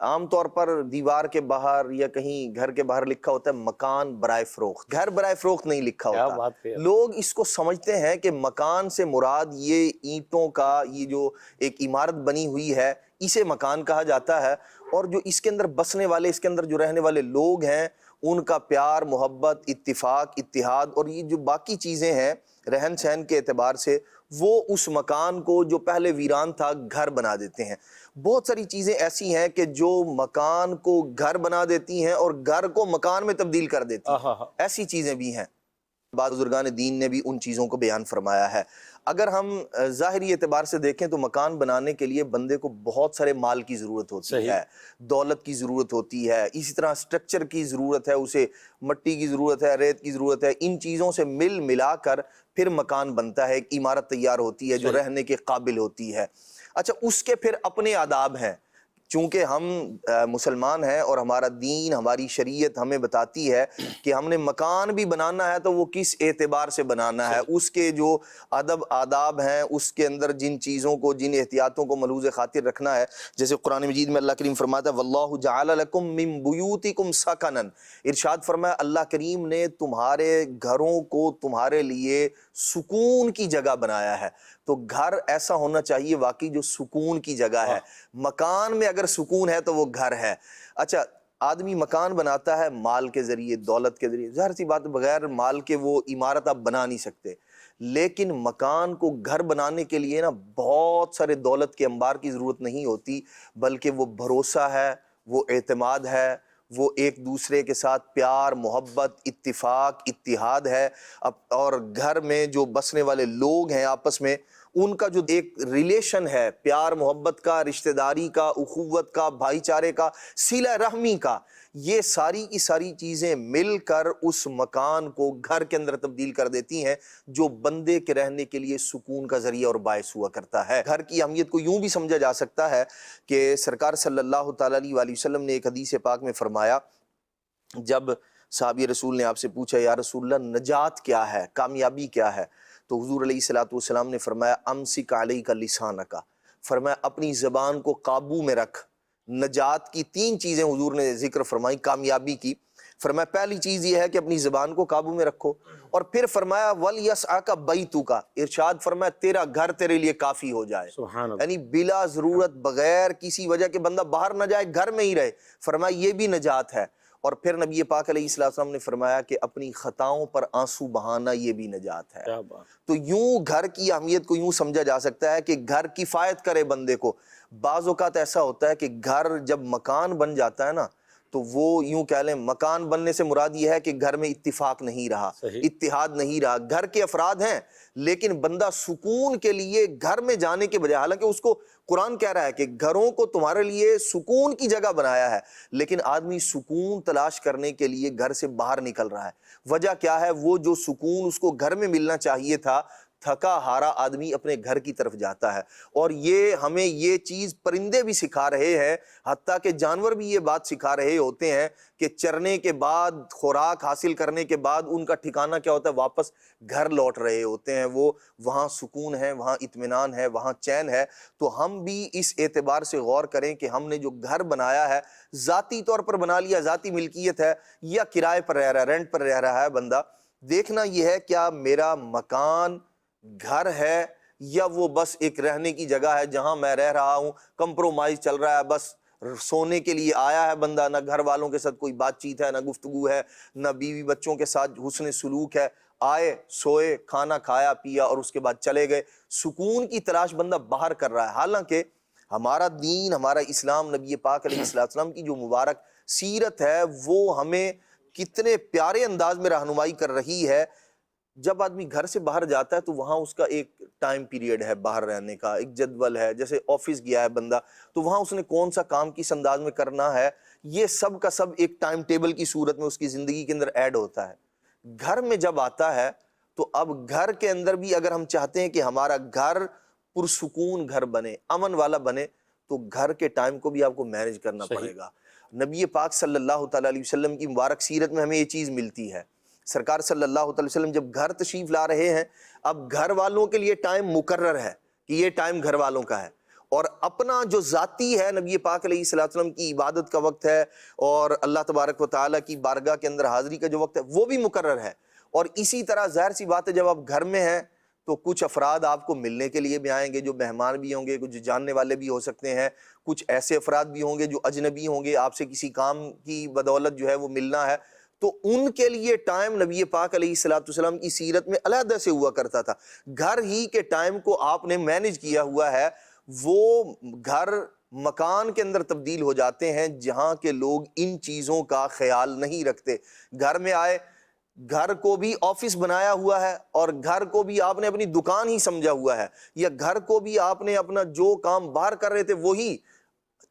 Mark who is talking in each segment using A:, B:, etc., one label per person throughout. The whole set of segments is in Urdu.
A: عام طور پر دیوار کے باہر یا کہیں گھر کے باہر لکھا ہوتا ہے مکان برائے فروخت، گھر برائے فروخت نہیں لکھا
B: کیا
A: ہوتا.
B: بات ہے.
A: لوگ اس کو سمجھتے ہیں کہ مکان سے مراد یہ اینٹوں کا یہ جو ایک عمارت بنی ہوئی ہے اسے مکان کہا جاتا ہے، اور جو اس کے اندر بسنے والے، اس کے اندر جو رہنے والے لوگ ہیں ان کا پیار، محبت، اتفاق، اتحاد اور یہ جو باقی چیزیں ہیں رہن سہن کے اعتبار سے، وہ اس مکان کو جو پہلے ویران تھا گھر بنا دیتے ہیں. بہت ساری چیزیں ایسی ہیں کہ جو مکان کو گھر بنا دیتی ہیں اور گھر کو مکان میں تبدیل کر دیتی ہیں. ایسی چیزیں بھی ہیں. بعض بزرگان دین نے بھی ان چیزوں کو بیان فرمایا ہے. اگر ہم ظاہری اعتبار سے دیکھیں تو مکان بنانے کے لیے بندے کو بہت سارے مال کی ضرورت ہوتی ہے، دولت کی ضرورت ہوتی ہے، اسی طرح سٹرکچر کی ضرورت ہے، اسے مٹی کی ضرورت ہے، ریت کی ضرورت ہے. ان چیزوں سے مل ملا کر پھر مکان بنتا ہے، ایک عمارت تیار ہوتی ہے جو رہنے کے قابل ہوتی ہے. اچھا، اس کے پھر اپنے آداب ہیں. چونکہ ہم مسلمان ہیں اور ہمارا دین، ہماری شریعت ہمیں بتاتی ہے کہ ہم نے مکان بھی بنانا ہے تو وہ کس اعتبار سے بنانا ہے، اس کے جو ادب آداب ہیں، اس کے اندر جن چیزوں کو، جن احتیاطوں کو ملحوظ خاطر رکھنا ہے. جیسے قرآن مجید میں اللہ کریم فرماتا ہے واللہ جعل لکم من بیوتکم سکنا، ارشاد فرمایا اللہ کریم نے تمہارے گھروں کو تمہارے لیے سکون کی جگہ بنایا ہے. تو گھر ایسا ہونا چاہیے واقعی جو سکون کی جگہ ہے. مکان میں اگر سکون ہے تو وہ گھر ہے. اچھا، آدمی مکان بناتا ہے مال کے ذریعے، دولت کے ذریعے، ظاہر سی بات بغیر مال کے وہ عمارت آپ بنا نہیں سکتے. لیکن مکان کو گھر بنانے کے لیے نا بہت سارے دولت کے انبار کی ضرورت نہیں ہوتی، بلکہ وہ بھروسہ ہے، وہ اعتماد ہے، وہ ایک دوسرے کے ساتھ پیار، محبت، اتفاق، اتحاد ہے. اور گھر میں جو بسنے والے لوگ ہیں آپس میں ان کا جو ایک ریلیشن ہے، پیار محبت کا، رشتہ داری کا، اخوت کا، بھائی چارے کا، صلہ رحمی کا، یہ ساری کی ساری چیزیں مل کر اس مکان کو گھر کے اندر تبدیل کر دیتی ہیں جو بندے کے رہنے کے لیے سکون کا ذریعہ اور باعث ہوا کرتا ہے. گھر کی اہمیت کو یوں بھی سمجھا جا سکتا ہے کہ سرکار صلی اللہ تعالیٰ علیہ وسلم نے ایک حدیث پاک میں فرمایا، جب صحابی رسول نے آپ سے پوچھا یا رسول اللہ نجات کیا ہے، کامیابی کیا ہے، تو حضور علیہ الصلوۃ والسلام نے فرمایا امسک علیک لسانک، فرمایا اپنی زبان کو قابو میں رکھ. نجات کی 3 چیزیں حضور نے ذکر فرمائی کامیابی کی. فرمایا پہلی چیز یہ ہے کہ اپنی زبان کو قابو میں رکھو، اور پھر فرمایا وَلْيَسْعَكَ بَيْتُكَ، ارشاد فرمایا تیرا گھر تیرے لیے کافی ہو جائے.
B: سبحان اللہ.
A: یعنی بلا ضرورت، بغیر کسی وجہ کے بندہ باہر نہ جائے، گھر میں ہی رہے. فرمایا یہ بھی نجات ہے. اور پھر نبی پاک علیہ السلام نے فرمایا کہ اپنی خطاؤں پر آنسو بہانا یہ بھی نجات ہے. تو یوں گھر کی اہمیت کو یوں سمجھا جا سکتا ہے کہ گھر کفایت کرے بندے کو. بعض اوقات ایسا ہوتا ہے کہ گھر جب مکان بن جاتا ہے نا تو وہ یوں کہہ لیں مکان بننے سے مراد یہ ہے کہ گھر میں اتفاق نہیں رہا، اتحاد نہیں رہا. گھر کے افراد ہیں لیکن بندہ سکون کے لیے گھر میں جانے کے بجائے، حالانکہ اس کو قرآن کہہ رہا ہے کہ گھروں کو تمہارے لیے سکون کی جگہ بنایا ہے، لیکن آدمی سکون تلاش کرنے کے لیے گھر سے باہر نکل رہا ہے. وجہ کیا ہے؟ وہ جو سکون اس کو گھر میں ملنا چاہیے تھا، تھکا ہارا آدمی اپنے گھر کی طرف جاتا ہے. اور یہ ہمیں یہ چیز پرندے بھی سکھا رہے ہیں، حتیٰ کہ جانور بھی یہ بات سکھا رہے ہوتے ہیں کہ چرنے کے بعد، خوراک حاصل کرنے کے بعد ان کا ٹھکانہ کیا ہوتا ہے؟ واپس گھر لوٹ رہے ہوتے ہیں. وہ وہاں سکون ہے، وہاں اطمینان ہے، وہاں چین ہے. تو ہم بھی اس اعتبار سے غور کریں کہ ہم نے جو گھر بنایا ہے ذاتی طور پر بنا لیا، ذاتی ملکیت ہے، یا کرائے پر رہ رہا ہے، رینٹ پر رہ رہا ہے بندہ. دیکھنا یہ ہے کیا میرا مکان گھر ہے یا وہ بس ایک رہنے کی جگہ ہے جہاں میں رہ رہا ہوں، کمپرومائز چل رہا ہے، بس سونے کے لیے آیا ہے بندہ، نہ گھر والوں کے ساتھ کوئی بات چیت ہے، نہ گفتگو ہے، نہ بیوی بچوں کے ساتھ حسن سلوک ہے. آئے، سوئے، کھانا کھایا پیا اور اس کے بعد چلے گئے. سکون کی تلاش بندہ باہر کر رہا ہے. حالانکہ ہمارا دین، ہمارا اسلام، نبی پاک علیہ السلام کی جو مبارک سیرت ہے وہ ہمیں کتنے پیارے انداز میں رہنمائی کر رہی ہے. جب آدمی گھر سے باہر جاتا ہے تو وہاں اس کا ایک ٹائم پیریڈ ہے باہر رہنے کا، ایک جدول ہے. جیسے آفس گیا ہے بندہ تو وہاں اس نے کون سا کام کس انداز میں کرنا ہے، یہ سب کا سب ایک ٹائم ٹیبل کی صورت میں اس کی زندگی کے اندر ایڈ ہوتا ہے. گھر میں جب آتا ہے تو اب گھر کے اندر بھی اگر ہم چاہتے ہیں کہ ہمارا گھر پرسکون گھر بنے، امن والا بنے، تو گھر کے ٹائم کو بھی آپ کو مینیج کرنا پڑے گا. نبی پاک صلی اللہ تعالیٰ علیہ وسلم کی مبارک سیرت میں ہمیں یہ چیز ملتی ہے. سرکار صلی اللہ تعالی وسلم جب گھر تشریف لا رہے ہیں، اب گھر والوں کے لیے ٹائم مقرر ہے کہ یہ ٹائم گھر والوں کا ہے، اور اپنا جو ذاتی ہے نبی پاک علیہ الصلوۃ والسلام کی عبادت کا وقت ہے اور اللہ تبارک و تعالیٰ کی بارگاہ کے اندر حاضری کا جو وقت ہے وہ بھی مقرر ہے. اور اسی طرح ظاہر سی بات ہے جب آپ گھر میں ہیں تو کچھ افراد آپ کو ملنے کے لیے بھی آئیں گے جو مہمان بھی ہوں گے, کچھ جاننے والے بھی ہو سکتے ہیں, کچھ ایسے افراد بھی ہوں گے جو اجنبی ہوں گے, آپ سے کسی کام کی بدولت جو ہے وہ ملنا ہے. تو ان کے لیے ٹائم نبی پاک علیہ الصلوۃ والسلام کی سیرت میں علیحدہ سے ہوا کرتا تھا. گھر ہی کے ٹائم کو آپ نے مینیج کیا ہوا ہے. وہ گھر مکان کے اندر تبدیل ہو جاتے ہیں جہاں کے لوگ ان چیزوں کا خیال نہیں رکھتے. گھر میں آئے, گھر کو بھی آفس بنایا ہوا ہے اور گھر کو بھی آپ نے اپنی دکان ہی سمجھا ہوا ہے, یا گھر کو بھی آپ نے اپنا جو کام باہر کر رہے تھے وہی.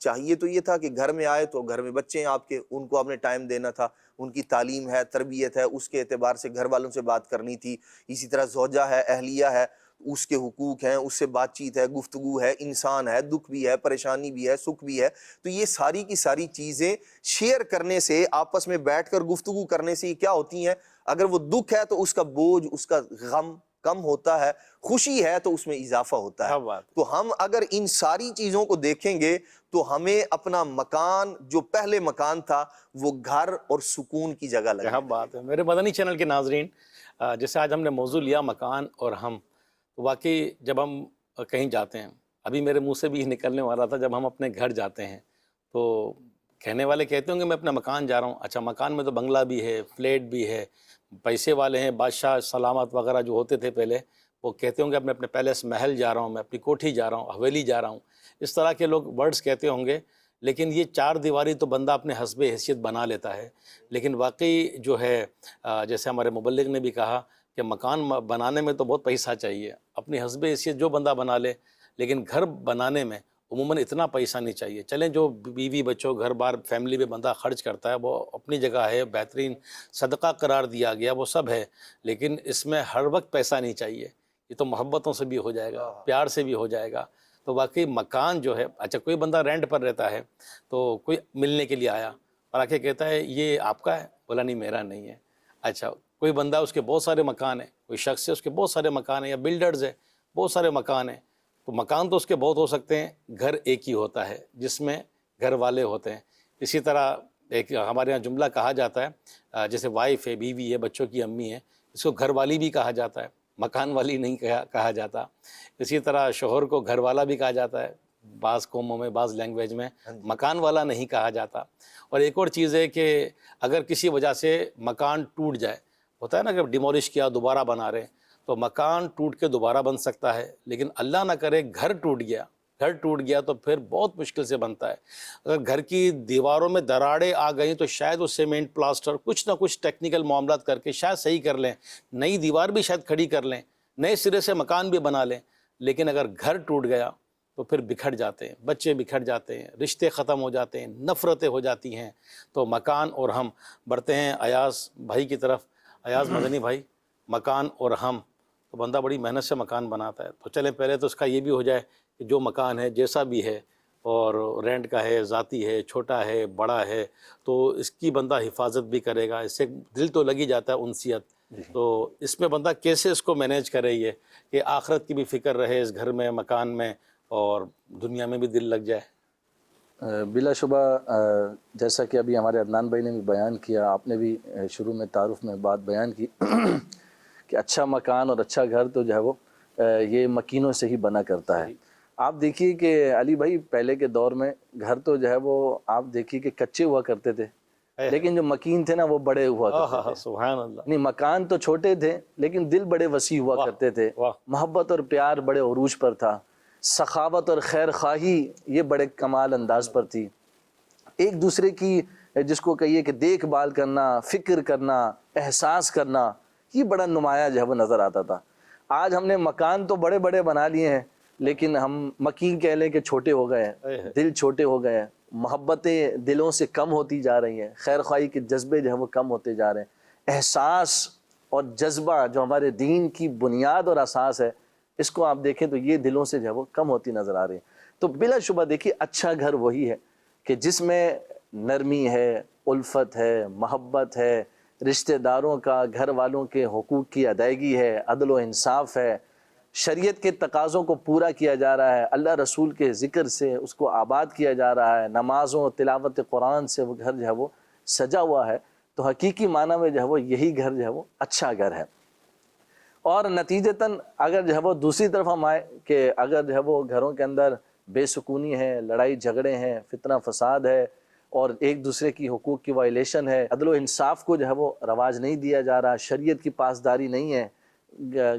A: چاہیے تو یہ تھا کہ گھر میں آئے تو گھر میں بچے ہیں آپ کے, ان کو آپ نے ٹائم دینا تھا, ان کی تعلیم ہے, تربیت ہے, اس کے اعتبار سے گھر والوں سے بات کرنی تھی. اسی طرح زوجہ ہے, اہلیہ ہے, اس کے حقوق ہیں, اس سے بات چیت ہے, گفتگو ہے, انسان ہے, دکھ بھی ہے, پریشانی بھی ہے, سکھ بھی ہے. تو یہ ساری کی ساری چیزیں شیئر کرنے سے, آپس میں بیٹھ کر گفتگو کرنے سے یہ کیا ہوتی ہیں, اگر وہ دکھ ہے تو اس کا بوجھ, اس کا غم کم ہوتا ہے, خوشی ہے تو اس میں اضافہ ہوتا ہے. تو ہم اگر ان ساری چیزوں کو دیکھیں گے تو ہمیں اپنا مکان جو پہلے مکان تھا وہ گھر اور سکون کی جگہ لگے.
B: کیا بات ہے. میرے مدنی چینل کے ناظرین, جیسے آج ہم نے موضوع لیا مکان اور ہم, تو واقعی جب ہم کہیں جاتے ہیں, ابھی میرے منہ سے بھی نکلنے والا تھا, جب ہم اپنے گھر جاتے ہیں تو کہنے والے کہتے ہوں کہ میں اپنا مکان جا رہا ہوں. اچھا, مکان میں تو بنگلہ بھی ہے, فلیٹ بھی ہے, پیسے والے ہیں, بادشاہ سلامت وغیرہ جو ہوتے تھے پہلے, وہ کہتے ہوں گے اپنے پیلس محل جا رہا ہوں, میں اپنی کوٹھی جا رہا ہوں, حویلی جا رہا ہوں. اس طرح کے لوگ ورڈز کہتے ہوں گے. لیکن یہ چار دیواری تو بندہ اپنے حسب حیثیت بنا لیتا ہے. لیکن واقعی جو ہے, جیسے ہمارے مبلغ نے بھی کہا کہ مکان بنانے میں تو بہت پیسہ چاہیے, اپنی حسب حیثیت جو بندہ بنا لے, لیکن گھر بنانے میں عموماً اتنا پیسہ نہیں چاہیے. چلیں جو بیوی بچوں گھر بار فیملی میں بندہ خرچ کرتا ہے وہ اپنی جگہ ہے, بہترین صدقہ قرار دیا گیا, وہ سب ہے, لیکن اس میں ہر وقت پیسہ نہیں چاہیے. یہ تو محبتوں سے بھی ہو جائے گا, پیار سے بھی ہو جائے گا. تو واقعی مکان جو ہے, اچھا کوئی بندہ رینٹ پر رہتا ہے تو کوئی ملنے کے لیے آیا اور آ کے کہتا ہے یہ آپ کا ہے, بولا نہیں میرا نہیں ہے. اچھا کوئی بندہ اس کے بہت سارے مکان ہیں, کوئی شخص ہے اس کے بہت سارے مکان ہیں, یا بلڈرز ہے بہت سارے مکان ہیں. تو مکان تو اس کے بہت ہو سکتے ہیں, گھر ایک ہی ہوتا ہے جس میں گھر والے ہوتے ہیں. اسی طرح ایک ہمارے یہاں جملہ کہا جاتا ہے, جیسے وائف ہے, بیوی ہے, بچوں کی امی ہے, اس کو گھر والی بھی کہا جاتا ہے, مکان والی نہیں کہا جاتا. اسی طرح شوہر کو گھر والا بھی کہا جاتا ہے, بعض قوموں میں بعض لینگویج میں مکان والا نہیں کہا جاتا. اور ایک اور چیز ہے کہ اگر کسی وجہ سے مکان ٹوٹ جائے, ہوتا ہے نا کہ ڈیمولش کیا دوبارہ بنا رہے ہیں, تو مکان ٹوٹ کے دوبارہ بن سکتا ہے, لیکن اللہ نہ کرے گھر ٹوٹ گیا تو پھر بہت مشکل سے بنتا ہے. اگر گھر کی دیواروں میں دراڑیں آ گئیں تو شاید وہ سیمنٹ پلاسٹر کچھ نہ کچھ ٹیکنیکل معاملات کر کے شاید صحیح کر لیں, نئی دیوار بھی شاید کھڑی کر لیں, نئے سرے سے مکان بھی بنا لیں. لیکن اگر گھر ٹوٹ گیا تو پھر بکھر جاتے ہیں, بچے بکھر جاتے ہیں, رشتے ختم ہو جاتے ہیں, نفرتیں ہو جاتی ہیں. تو مکان اور ہم, بڑھتے ہیں ایاز بھائی کی طرف. ایاز مدنی بھائی, مکان اور ہم, تو بندہ بڑی محنت سے مکان بناتا ہے. تو چلیں پہلے تو اس کا یہ بھی ہو جائے کہ جو مکان ہے جیسا بھی ہے, اور رینٹ کا ہے, ذاتی ہے, چھوٹا ہے, بڑا ہے, تو اس کی بندہ حفاظت بھی کرے گا. اس سے دل تو لگی جاتا ہے انسیت. تو اس میں بندہ کیسے اس کو مینیج کرے, یہ کہ آخرت کی بھی فکر رہے اس گھر میں, مکان میں, اور دنیا میں بھی دل لگ جائے.
C: بلا شبہ جیسا کہ ابھی ہمارے عدنان بھائی نے بھی بیان کیا, آپ نے بھی شروع میں تعارف میں بات بیان کی کہ اچھا مکان اور اچھا گھر تو جو ہے وہ یہ مکینوں سے ہی بنا کرتا ہے. آپ دیکھیے کہ علی بھائی پہلے کے دور میں گھر تو جو ہے وہ آپ دیکھیے کہ کچے ہوا کرتے تھے, لیکن جو مکین تھے نا وہ بڑے ہوا کرتے تھے.
B: سبحان اللہ.
C: نہیں, مکان تو چھوٹے تھے لیکن دل بڑے وسیع ہوا کرتے تھے, محبت اور پیار بڑے عروج پر تھا, سخاوت اور خیر خواہی یہ بڑے کمال انداز پر تھی, ایک دوسرے کی جس کو کہیے کہ دیکھ بھال کرنا, فکر کرنا, احساس کرنا, یہ بڑا نمایاں جو ہے وہ نظر آتا تھا. آج ہم نے مکان تو بڑے بڑے بنا لیے ہیں لیکن ہم مکین کہہ لیں کہ چھوٹے ہو گئے ہیں, دل چھوٹے ہو گئے ہیں, محبتیں دلوں سے کم ہوتی جا رہی ہیں, خیر خواہی کے جذبے جو ہیں وہ کم ہوتے جا رہے ہیں. احساس اور جذبہ جو ہمارے دین کی بنیاد اور اساس ہے, اس کو آپ دیکھیں تو یہ دلوں سے جو ہے وہ کم ہوتی نظر آ رہی ہے. تو بلا شبہ دیکھیے اچھا گھر وہی ہے کہ جس میں نرمی ہے, الفت ہے, محبت ہے, رشتہ داروں کا, گھر والوں کے حقوق کی ادائیگی ہے, عدل و انصاف ہے, شریعت کے تقاضوں کو پورا کیا جا رہا ہے، اللہ رسول کے ذکر سے اس کو آباد کیا جا رہا ہے، نمازوں تلاوت قرآن سے وہ گھر جو ہے وہ سجا ہوا ہے، تو حقیقی معنی میں جو ہے وہ یہی گھر جو ہے وہ اچھا گھر ہے۔ اور نتیجتاً اگر جو ہے وہ دوسری طرف ہم آئے کہ اگر جو ہے وہ گھروں کے اندر بے سکونی ہے، لڑائی جھگڑے ہیں، فتنہ فساد ہے، اور ایک دوسرے کی حقوق کی وائلیشن ہے، عدل و انصاف کو جو ہے وہ رواج نہیں دیا جا رہا، شریعت کی پاسداری نہیں ہے،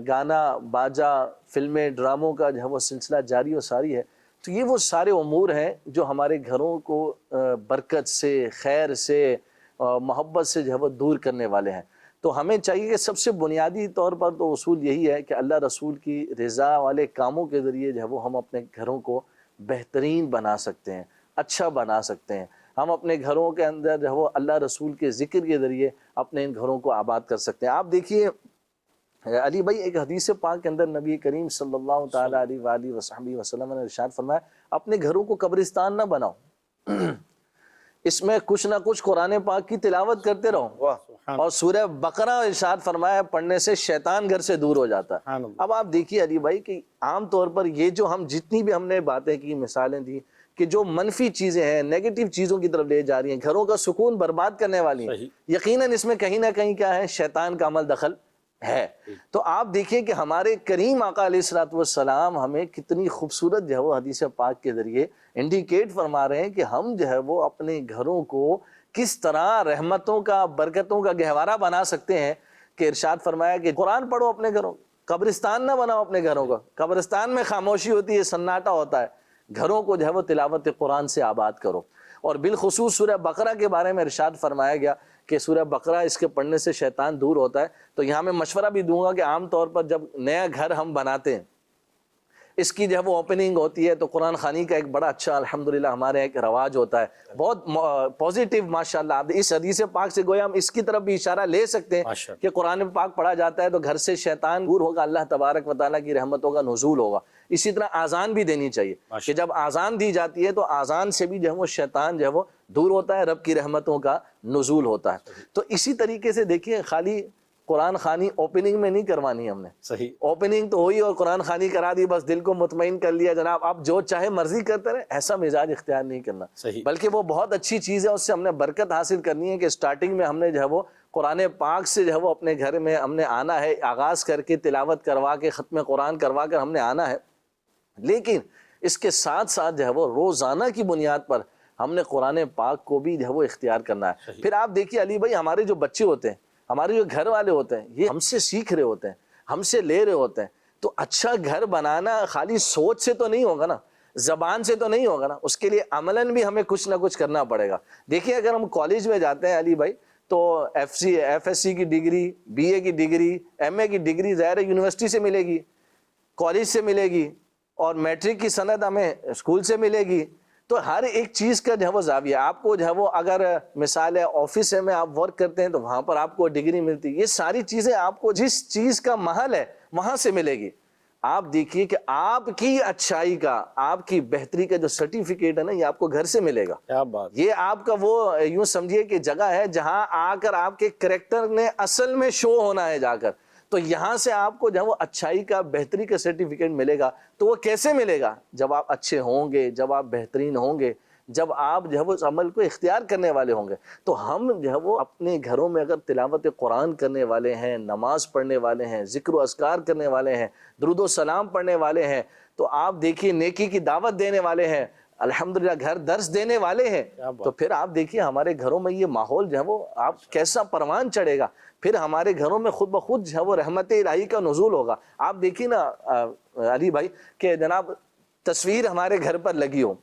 C: گانا باجا فلمیں ڈراموں کا جو ہے وہ سلسلہ جاری و ساری ہے، تو یہ وہ سارے امور ہیں جو ہمارے گھروں کو برکت سے، خیر سے، محبت سے جو ہے وہ دور کرنے والے ہیں۔ تو ہمیں چاہیے کہ سب سے بنیادی طور پر تو اصول یہی ہے کہ اللہ رسول کی رضا والے کاموں کے ذریعے جو ہے وہ ہم اپنے گھروں کو بہترین بنا سکتے ہیں، اچھا بنا سکتے ہیں۔ ہم اپنے گھروں کے اندر جو ہے وہ اللہ رسول کے ذکر کے ذریعے اپنے ان گھروں کو آباد کر سکتے ہیں۔ آپ دیکھیے علی بھائی، ایک حدیث پاک کے اندر نبی کریم صلی اللہ تعالیٰ علیہ وآلہ وصحبہ وسلم نے ارشاد فرمایا، اپنے گھروں کو قبرستان نہ بناؤ، اس میں کچھ نہ کچھ قرآن پاک کی تلاوت کرتے رہو، اور سورہ بقرہ ارشاد فرمایا پڑھنے سے شیطان گھر سے دور ہو جاتا ہے۔ اب آپ دیکھیے علی بھائی کہ عام طور پر یہ جو ہم جتنی بھی ہم نے باتیں کی، مثالیں دی کہ جو منفی چیزیں ہیں، نیگیٹو چیزوں کی طرف لے جا رہی ہیں، گھروں کا سکون برباد کرنے والی ہیں، یقیناً اس میں کہیں نہ کہیں کیا ہے، شیطان کا عمل دخل ہے۔ تو آپ دیکھیں کہ ہمارے کریم آقا علیہ الصلوۃ والسلام ہمیں کتنی خوبصورت جو ہے وہ حدیث پاک کے ذریعے انڈیکیٹ فرما رہے ہیں کہ ہم جو ہے وہ اپنے گھروں کو کس طرح رحمتوں کا، برکتوں کا گہوارہ بنا سکتے ہیں، کہ ارشاد فرمایا کہ قرآن پڑھو اپنے گھروں، قبرستان نہ بناؤ اپنے گھروں کا۔ قبرستان میں خاموشی ہوتی ہے، سناٹا ہوتا ہے، گھروں کو جو ہے وہ تلاوت قرآن سے آباد کرو۔ اور بالخصوص سورہ بقرہ کے بارے میں ارشاد فرمایا گیا کہ سورہ بقرہ اس کے پڑھنے سے شیطان دور ہوتا ہے۔ تو یہاں میں مشورہ بھی دوں گا کہ عام طور پر جب نیا گھر ہم بناتے ہیں، اس کی جو ہے وہ اوپننگ ہوتی ہے، تو قرآن خوانی کا ایک بڑا اچھا الحمدللہ ہمارے ایک رواج ہوتا ہے، بہت پازیٹیو ماشاءاللہ۔ اب اس حدیث پاک سے گویا ہم اس کی طرف بھی اشارہ لے سکتے ہیں کہ قرآن پاک پڑھا جاتا ہے تو گھر سے شیطان دور ہوگا، اللہ تبارک و تعالیٰ کی رحمتوں کا نزول ہوگا۔ اسی طرح آذان بھی دینی چاہیے کہ جب آذان دی جاتی ہے تو آذان سے بھی جو ہے وہ شیطان جو ہے وہ دور ہوتا ہے، رب کی رحمتوں کا نزول ہوتا ہے۔ تو اسی طریقے سے دیکھیے، خالی قرآن خوانی اوپننگ میں نہیں کروانی ہم نے،
B: صحیح
C: اوپننگ تو ہوئی اور قرآن خوانی کرا دی، بس دل کو مطمئن کر لیا، جناب آپ جو چاہے مرضی کرتے رہے، ایسا مزاج اختیار نہیں کرنا، بلکہ وہ بہت اچھی چیز ہے، اس سے ہم نے برکت حاصل کرنی ہے کہ سٹارٹنگ میں ہم نے جو ہے وہ قرآن پاک سے جو ہے وہ اپنے گھر میں ہم نے آنا ہے، آغاز کر کے تلاوت کروا کے ختم قرآن کروا کر ہم نے آنا ہے، لیکن اس کے ساتھ ساتھ جو ہے وہ روزانہ کی بنیاد پر ہم نے قرآن پاک کو بھی جو ہے وہ اختیار کرنا ہے۔ پھر آپ دیکھیے علی بھائی، ہمارے جو بچے ہوتے ہیں، ہمارے جو گھر والے ہوتے ہیں، یہ ہم سے سیکھ رہے ہوتے ہیں، ہم سے لے رہے ہوتے ہیں۔ تو اچھا گھر بنانا خالی سوچ سے تو نہیں ہوگا نا، زبان سے تو نہیں ہوگا نا، اس کے لیے عملاً بھی ہمیں کچھ نہ کچھ کرنا پڑے گا۔ دیکھیے اگر ہم کالج میں جاتے ہیں علی بھائی، تو ایف ایس سی کی ڈگری، بی اے کی ڈگری، ایم اے کی ڈگری ظاہر یونیورسٹی سے ملے گی، کالج سے ملے گی، اور میٹرک کی سند ہمیں اسکول سے ملے گی۔ تو ہر ایک چیز کا جو ہے وہ زاویہ، آپ کو جو ہے وہ اگر مثال ہے آفس میں آپ ورک کرتے ہیں تو وہاں پر آپ کو ڈگری ملتی ہے، یہ ساری چیزیں آپ کو جس چیز کا محل ہے وہاں سے ملے گی۔ آپ دیکھیے کہ آپ کی اچھائی کا، آپ کی بہتری کا جو سرٹیفکیٹ ہے نا، یہ آپ کو گھر سے ملے گا۔
B: کیا بات،
C: یہ آپ کا وہ یوں سمجھیے کہ جگہ ہے جہاں آ کر آپ کے کریکٹر نے اصل میں شو ہونا ہے جا کر، تو یہاں سے آپ کو جب وہ اچھائی کا، بہتری کا سرٹیفکیٹ ملے گا، تو وہ کیسے ملے گا؟ جب آپ اچھے ہوں گے، جب آپ بہترین ہوں گے، جب آپ جو ہے وہ اس عمل کو اختیار کرنے والے ہوں گے۔ تو ہم جو ہے وہ اپنے گھروں میں اگر تلاوت قرآن کرنے والے ہیں، نماز پڑھنے والے ہیں، ذکر و اذکار کرنے والے ہیں، درود و سلام پڑھنے والے ہیں، تو آپ دیکھیے نیکی کی دعوت دینے والے ہیں، الحمدللہ گھر درس دینے والے ہیں، تو پھر آپ دیکھیے ہمارے گھروں میں یہ ماحول جو ہے وہ آپ کیسا پروان چڑھے گا، پھر ہمارے گھروں میں خود بخود جو ہے وہ رحمت الہی کا نزول ہوگا۔ آپ دیکھیے نا علی بھائی کہ جناب تصویر ہمارے گھر پر لگی ہو،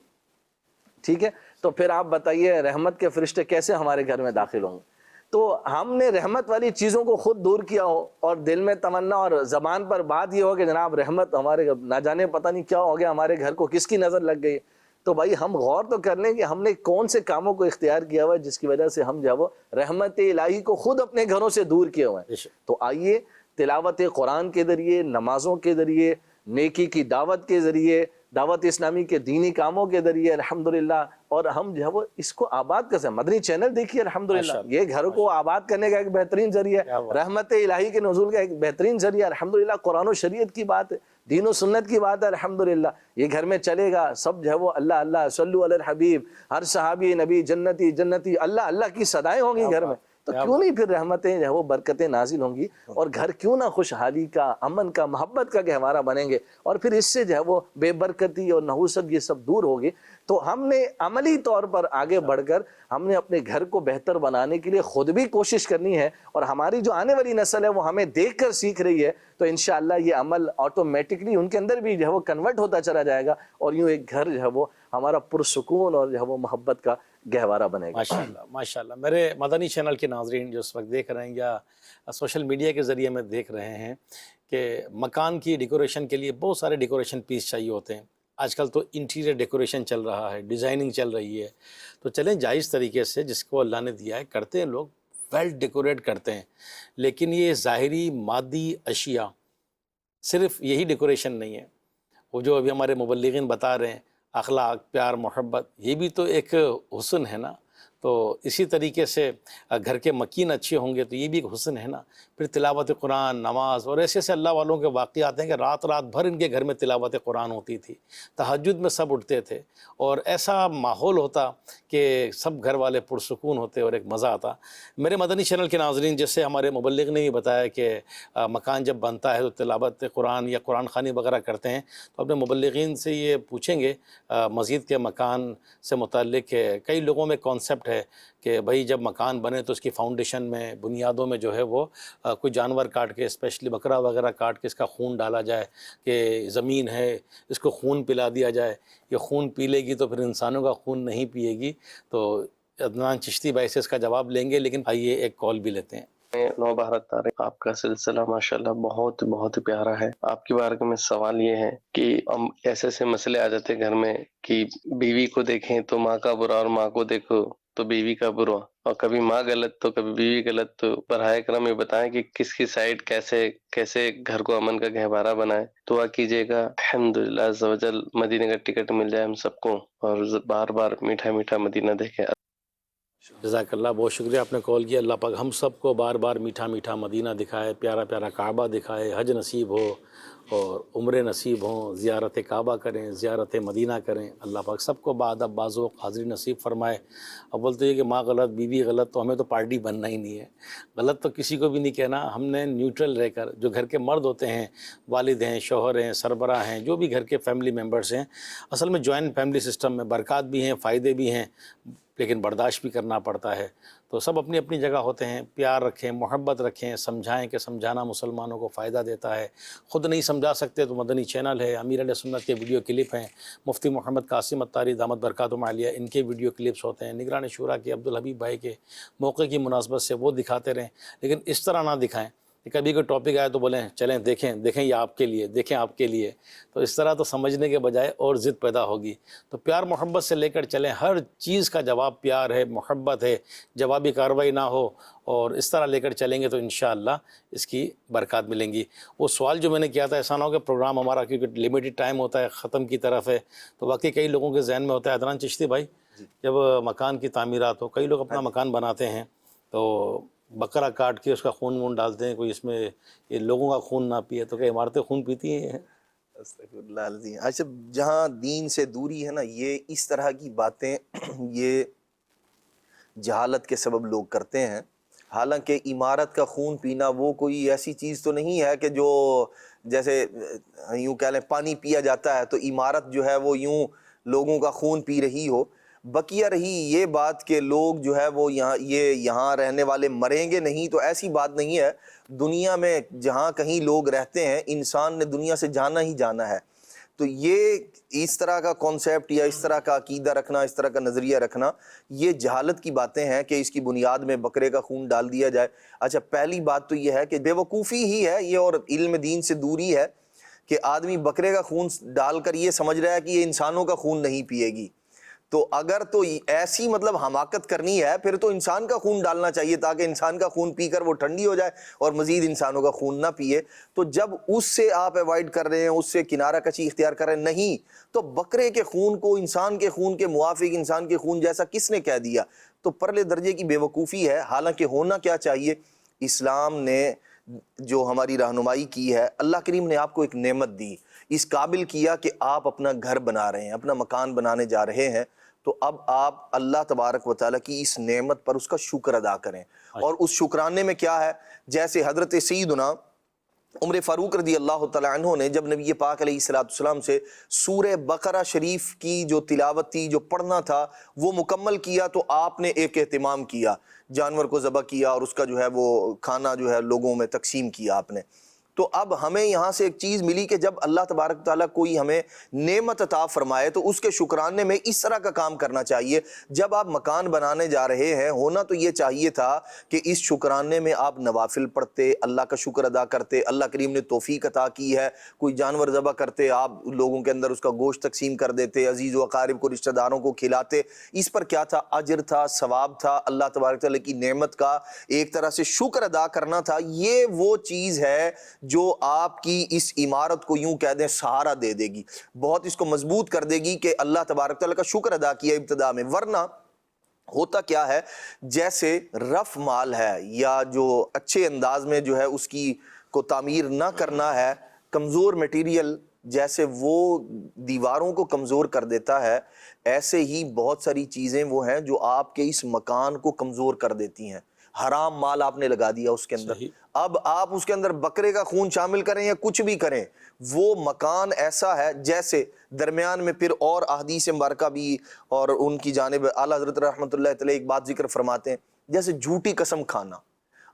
C: ٹھیک ہے، تو پھر آپ بتائیے رحمت کے فرشتے کیسے ہمارے گھر میں داخل ہوں گے؟ تو ہم نے رحمت والی چیزوں کو خود دور کیا ہو، اور دل میں تمنا اور زبان پر بات یہ ہو کہ جناب رحمت ہمارے گھر، نہ جانے پتہ نہیں کیا ہو گیا ہمارے گھر کو، کس کی نظر لگ گئی۔ تو بھائی ہم غور تو کر لیں کہ ہم نے کون سے کاموں کو اختیار کیا ہوا ہے جس کی وجہ سے ہم جو ہے وہ رحمت الہی کو خود اپنے گھروں سے دور کیے ہوئے ہیں۔ تو آئیے تلاوت قرآن کے ذریعے، نمازوں کے ذریعے، نیکی کی دعوت کے ذریعے، دعوت اسلامی کے دینی کاموں کے ذریعے الحمدللہ، اور ہم جو ہے وہ اس کو آباد کر سکیں. مدنی چینل دیکھیے الحمدللہ، یہ گھر کو آباد کرنے کا ایک بہترین ذریعہ ہے، رحمت الہی کے نزول کا ایک بہترین ذریعہ الحمدللہ. قرآن و شریعت کی بات ہے، دین و سنت کی بات ہے الحمدللہ. یہ گھر میں چلے گا، سب جو ہے وہ اللہ اللہ صلو علی الحبیب، ہر صحابی نبی جنتی جنتی اللہ اللہ کی صدائیں ہوں گی گھر میں. تو کیوں نہیں پھر رحمتیں جو ہے وہ برکتیں نازل ہوں گی، اور گھر کیوں نہ خوشحالی کا، امن کا، محبت کا گہوارہ بنیں گے، اور پھر اس سے جو ہے وہ بے برکتی اور نحوست یہ سب دور ہوگی. تو ہم نے عملی طور پر آگے بڑھ کر ہم نے اپنے گھر کو بہتر بنانے کے لیے خود بھی کوشش کرنی ہے، اور ہماری جو آنے والی نسل ہے وہ ہمیں دیکھ کر سیکھ رہی ہے. تو انشاءاللہ یہ عمل آٹومیٹکلی ان کے اندر بھی جو ہے وہ کنورٹ ہوتا چلا جائے گا، اور یوں ایک گھر جو ہے وہ ہمارا پرسکون اور جو ہے وہ محبت کا گہوارہ بنے گا.
B: ماشاءاللہ ماشاءاللہ. میرے مدنی چینل کے ناظرین جو اس وقت دیکھ رہے ہیں یا سوشل میڈیا کے ذریعے میں دیکھ رہے ہیں کہ مکان کی ڈیکوریشن کے لیے بہت سارے ڈیکوریشن پیس چاہیے ہوتے ہیں. آج کل تو انٹیریئر ڈیکوریشن چل رہا ہے، ڈیزائننگ چل رہی ہے. تو چلیں جائز طریقے سے جس کو اللہ نے دیا ہے کرتے ہیں، لوگ ویل ڈیکوریٹ کرتے ہیں. لیکن یہ ظاہری مادی اشیاء صرف یہی ڈیکوریشن نہیں ہے. وہ جو ابھی ہمارے مبلغین بتا رہے ہیں، اخلاق، پیار، محبت، یہ بھی تو ایک حسن ہے نا. تو اسی طریقے سے گھر کے مکین اچھے ہوں گے تو یہ بھی ایک حسن ہے نا. پھر تلاوت قرآن، نماز، اور ایسے ایسے اللہ والوں کے واقعات ہیں کہ رات رات بھر ان کے گھر میں تلاوت قرآن ہوتی تھی، تہجد میں سب اٹھتے تھے، اور ایسا ماحول ہوتا کہ سب گھر والے پرسکون ہوتے اور ایک مزہ آتا. میرے مدنی چینل کے ناظرین، جیسے ہمارے مبلغ نے بھی بتایا کہ مکان جب بنتا ہے تو تلاوت قرآن یا قرآن خوانی وغیرہ کرتے ہیں، تو اپنے مبلغین سے یہ پوچھیں گے مسجد کے مکان سے متعلق کہ کئی لوگوں میں کانسیپٹ ہے کہ بھائی جب مکان بنے تو اس کی فاؤنڈیشن میں، بنیادوں میں جو ہے وہ کوئی جانور کاٹ کے، اسپیشلی بکرا وغیرہ کاٹ کے اس کا خون ڈالا جائے، کہ زمین ہے اس کو خون پلا دیا جائے. یہ خون پی لے گی تو پھر انسانوں کا خون نہیں پیے گی. تو عدنان چشتی بھائی سے اس کا جواب لیں گے، لیکن آئیے ایک کال بھی لیتے ہیں.
D: نو بھارت تاریخ، آپ کا سلسلہ ماشاءاللہ بہت بہت پیارا ہے. آپ کی بارگاہ میں سوال یہ ہے کہ ہم ایسے ایسے مسئلے آ جاتے ہیں گھر میں کہ بیوی کو دیکھیں تو ماں کا برا، اور ماں کو دیکھو تو بیوی کا برا، اور کبھی ماں غلط تو کبھی بیوی غلط. تو براہ کرم یہ بتائیں کہ کس کی سائیڈ کیسے گھر کو امن کا گہوارہ بنائے. دعا کیجیے گا الحمدللہ عز و جل مدینے کا ٹکٹ مل جائے ہم سب کو، اور بار بار میٹھا میٹھا مدینہ دیکھیں.
B: جزاک اللہ، بہت شکریہ آپ نے کال کیا. اللہ پاک ہم سب کو بار بار میٹھا میٹھا مدینہ دکھائے، پیارا پیارا کعبہ دکھائے، حج نصیب ہو اور عمرے نصیب ہوں، زیارت کعبہ کریں، زیارت مدینہ کریں. اللہ پاک سب کو بعد اب بازوق حاضری نصیب فرمائے. اول تو یہ کہ ماں غلط، بیوی غلط، تو ہمیں تو پارٹی بننا ہی نہیں ہے. غلط تو کسی کو بھی نہیں کہنا. ہم نے نیوٹرل رہ کر، جو گھر کے مرد ہوتے ہیں، والد ہیں، شوہر ہیں، سربراہ ہیں، جو بھی گھر کے فیملی ممبرس ہیں، اصل میں جوائنٹ فیملی سسٹم میں برکات بھی ہیں، فائدے بھی ہیں، لیکن برداشت بھی کرنا پڑتا ہے. تو سب اپنی اپنی جگہ ہوتے ہیں. پیار رکھیں، محبت رکھیں، سمجھائیں کہ سمجھانا مسلمانوں کو فائدہ دیتا ہے. خود نہیں سمجھا سکتے تو مدنی چینل ہے، امیر علیہ سنت کے ویڈیو کلپ ہیں، مفتی محمد قاسم اتاری دامت برکاتہم عالیہ ان کے ویڈیو کلپس ہوتے ہیں، نگران شورا کے عبدالحبیب بھائی کے موقع کی مناسبت سے وہ دکھاتے رہیں. لیکن اس طرح نہ دکھائیں کہ کبھی کوئی ٹاپک آئے تو بولیں چلیں دیکھیں یہ آپ کے لیے، دیکھیں آپ کے لیے. تو اس طرح تو سمجھنے کے بجائے اور ضد پیدا ہوگی. تو پیار محبت سے لے کر چلیں، ہر چیز کا جواب پیار ہے، محبت ہے، جوابی کارروائی نہ ہو، اور اس طرح لے کر چلیں گے تو انشاءاللہ اس کی برکات ملیں گی. وہ سوال جو میں نے کیا تھا، ایسا نہ ہو کہ پروگرام ہمارا کیونکہ لمیٹڈ ٹائم ہوتا ہے، ختم کی طرف ہے، تو واقعی کئی لوگوں کے ذہن میں ہوتا ہے. عدنان چشتی بھائی، جب مکان کی تعمیرات ہو، کئی لوگ اپنا مکان بناتے ہیں تو بکرا کاٹ کے اس کا خون وون ڈالتے ہیں، کوئی اس میں یہ لوگوں کا خون نہ پیے، تو کئی عمارتیں خون پیتی ہیں.
A: استغفراللہ العظیم. اچھا، جہاں دین سے دوری ہے نا، یہ اس طرح کی باتیں یہ جہالت کے سبب لوگ کرتے ہیں. حالانکہ عمارت کا خون پینا وہ کوئی ایسی چیز تو نہیں ہے کہ جو جیسے یوں کہہ لیں پانی پیا جاتا ہے تو عمارت جو ہے وہ یوں لوگوں کا خون پی رہی ہو. بقیہ رہی یہ بات کہ لوگ جو ہے وہ یہاں رہنے والے مریں گے نہیں، تو ایسی بات نہیں ہے. دنیا میں جہاں کہیں لوگ رہتے ہیں، انسان نے دنیا سے جانا ہی جانا ہے. تو یہ اس طرح کا کانسیپٹ یا اس طرح کا عقیدہ رکھنا، اس طرح کا نظریہ رکھنا، یہ جہالت کی باتیں ہیں کہ اس کی بنیاد میں بکرے کا خون ڈال دیا جائے. اچھا، پہلی بات تو یہ ہے کہ بے وقوفی ہی ہے یہ، اور علم دین سے دوری ہے کہ آدمی بکرے کا خون ڈال کر یہ سمجھ رہا ہے کہ یہ انسانوں کا خون نہیں پیے گی. تو اگر تو ایسی مطلب حماقت کرنی ہے پھر تو انسان کا خون ڈالنا چاہیے تاکہ انسان کا خون پی کر وہ ٹھنڈی ہو جائے اور مزید انسانوں کا خون نہ پیے. تو جب اس سے آپ ایوائڈ کر رہے ہیں, اس سے کنارہ کشی اختیار کر رہے ہیں, نہیں تو بکرے کے خون کو انسان کے خون کے موافق, انسان کے خون جیسا کس نے کہہ دیا؟ تو پرلے درجے کی بے وقوفی ہے. حالانکہ ہونا کیا چاہیے, اسلام نے جو ہماری رہنمائی کی ہے, اللہ کریم نے آپ کو ایک نعمت دی, اس قابل کیا کہ آپ اپنا گھر بنا رہے ہیں, اپنا مکان بنانے جا رہے ہیں, تو اب آپ اللہ تبارک و تعالیٰ کی اس نعمت پر اس کا شکر ادا کریں. اور اس شکرانے میں کیا ہے, جیسے حضرت سیدنا عمر فاروق رضی اللہ تعالیٰ عنہ نے جب نبی پاک علیہ السلام سے سورہ بقرہ شریف کی جو تلاوت تھی, جو پڑھنا تھا, وہ مکمل کیا, تو آپ نے ایک اہتمام کیا, جانور کو ذبح کیا اور اس کا جو ہے وہ کھانا جو ہے لوگوں میں تقسیم کیا آپ نے. تو اب ہمیں یہاں سے ایک چیز ملی کہ جب اللہ تبارک تعالیٰ کوئی ہمیں نعمت عطا فرمائے تو اس کے شکرانے میں اس طرح کا کام کرنا چاہیے. جب آپ مکان بنانے جا رہے ہیں, ہونا تو یہ چاہیے تھا کہ اس شکرانے میں آپ نوافل پڑھتے, اللہ کا شکر ادا کرتے, اللہ کریم نے توفیق عطا کی ہے, کوئی جانور ذبح کرتے, آپ لوگوں کے اندر اس کا گوشت تقسیم کر دیتے, عزیز و اقارب کو, رشتہ داروں کو کھلاتے. اس پر کیا تھا, اجر تھا, ثواب تھا, اللہ تبارک تعالیٰ کی نعمت کا ایک طرح سے شکر ادا کرنا تھا. یہ وہ چیز ہے جو آپ کی اس عمارت کو یوں کہہ دیں سہارا دے دے گی, بہت اس کو مضبوط کر دے گی کہ اللہ تبارک تعالیٰ کا شکر ادا کیا ابتدا میں. ورنہ ہوتا کیا ہے, جیسے رف مال ہے یا جو اچھے انداز میں جو ہے اس کی کو تعمیر نہ کرنا ہے, کمزور میٹیریل جیسے وہ دیواروں کو کمزور کر دیتا ہے, ایسے ہی بہت ساری چیزیں وہ ہیں جو آپ کے اس مکان کو کمزور کر دیتی ہیں. حرام مال آپ نے لگا دیا اس کے اندر, اب آپ اس کے اندر بکرے کا خون شامل کریں یا کچھ بھی کریں, وہ مکان ایسا ہے جیسے درمیان میں پھر اور احادیث مبارکہ بھی اور ان کی جانب اعلیٰ حضرت رحمۃ اللہ تعالی ایک بات ذکر فرماتے ہیں, جیسے جھوٹی قسم کھانا.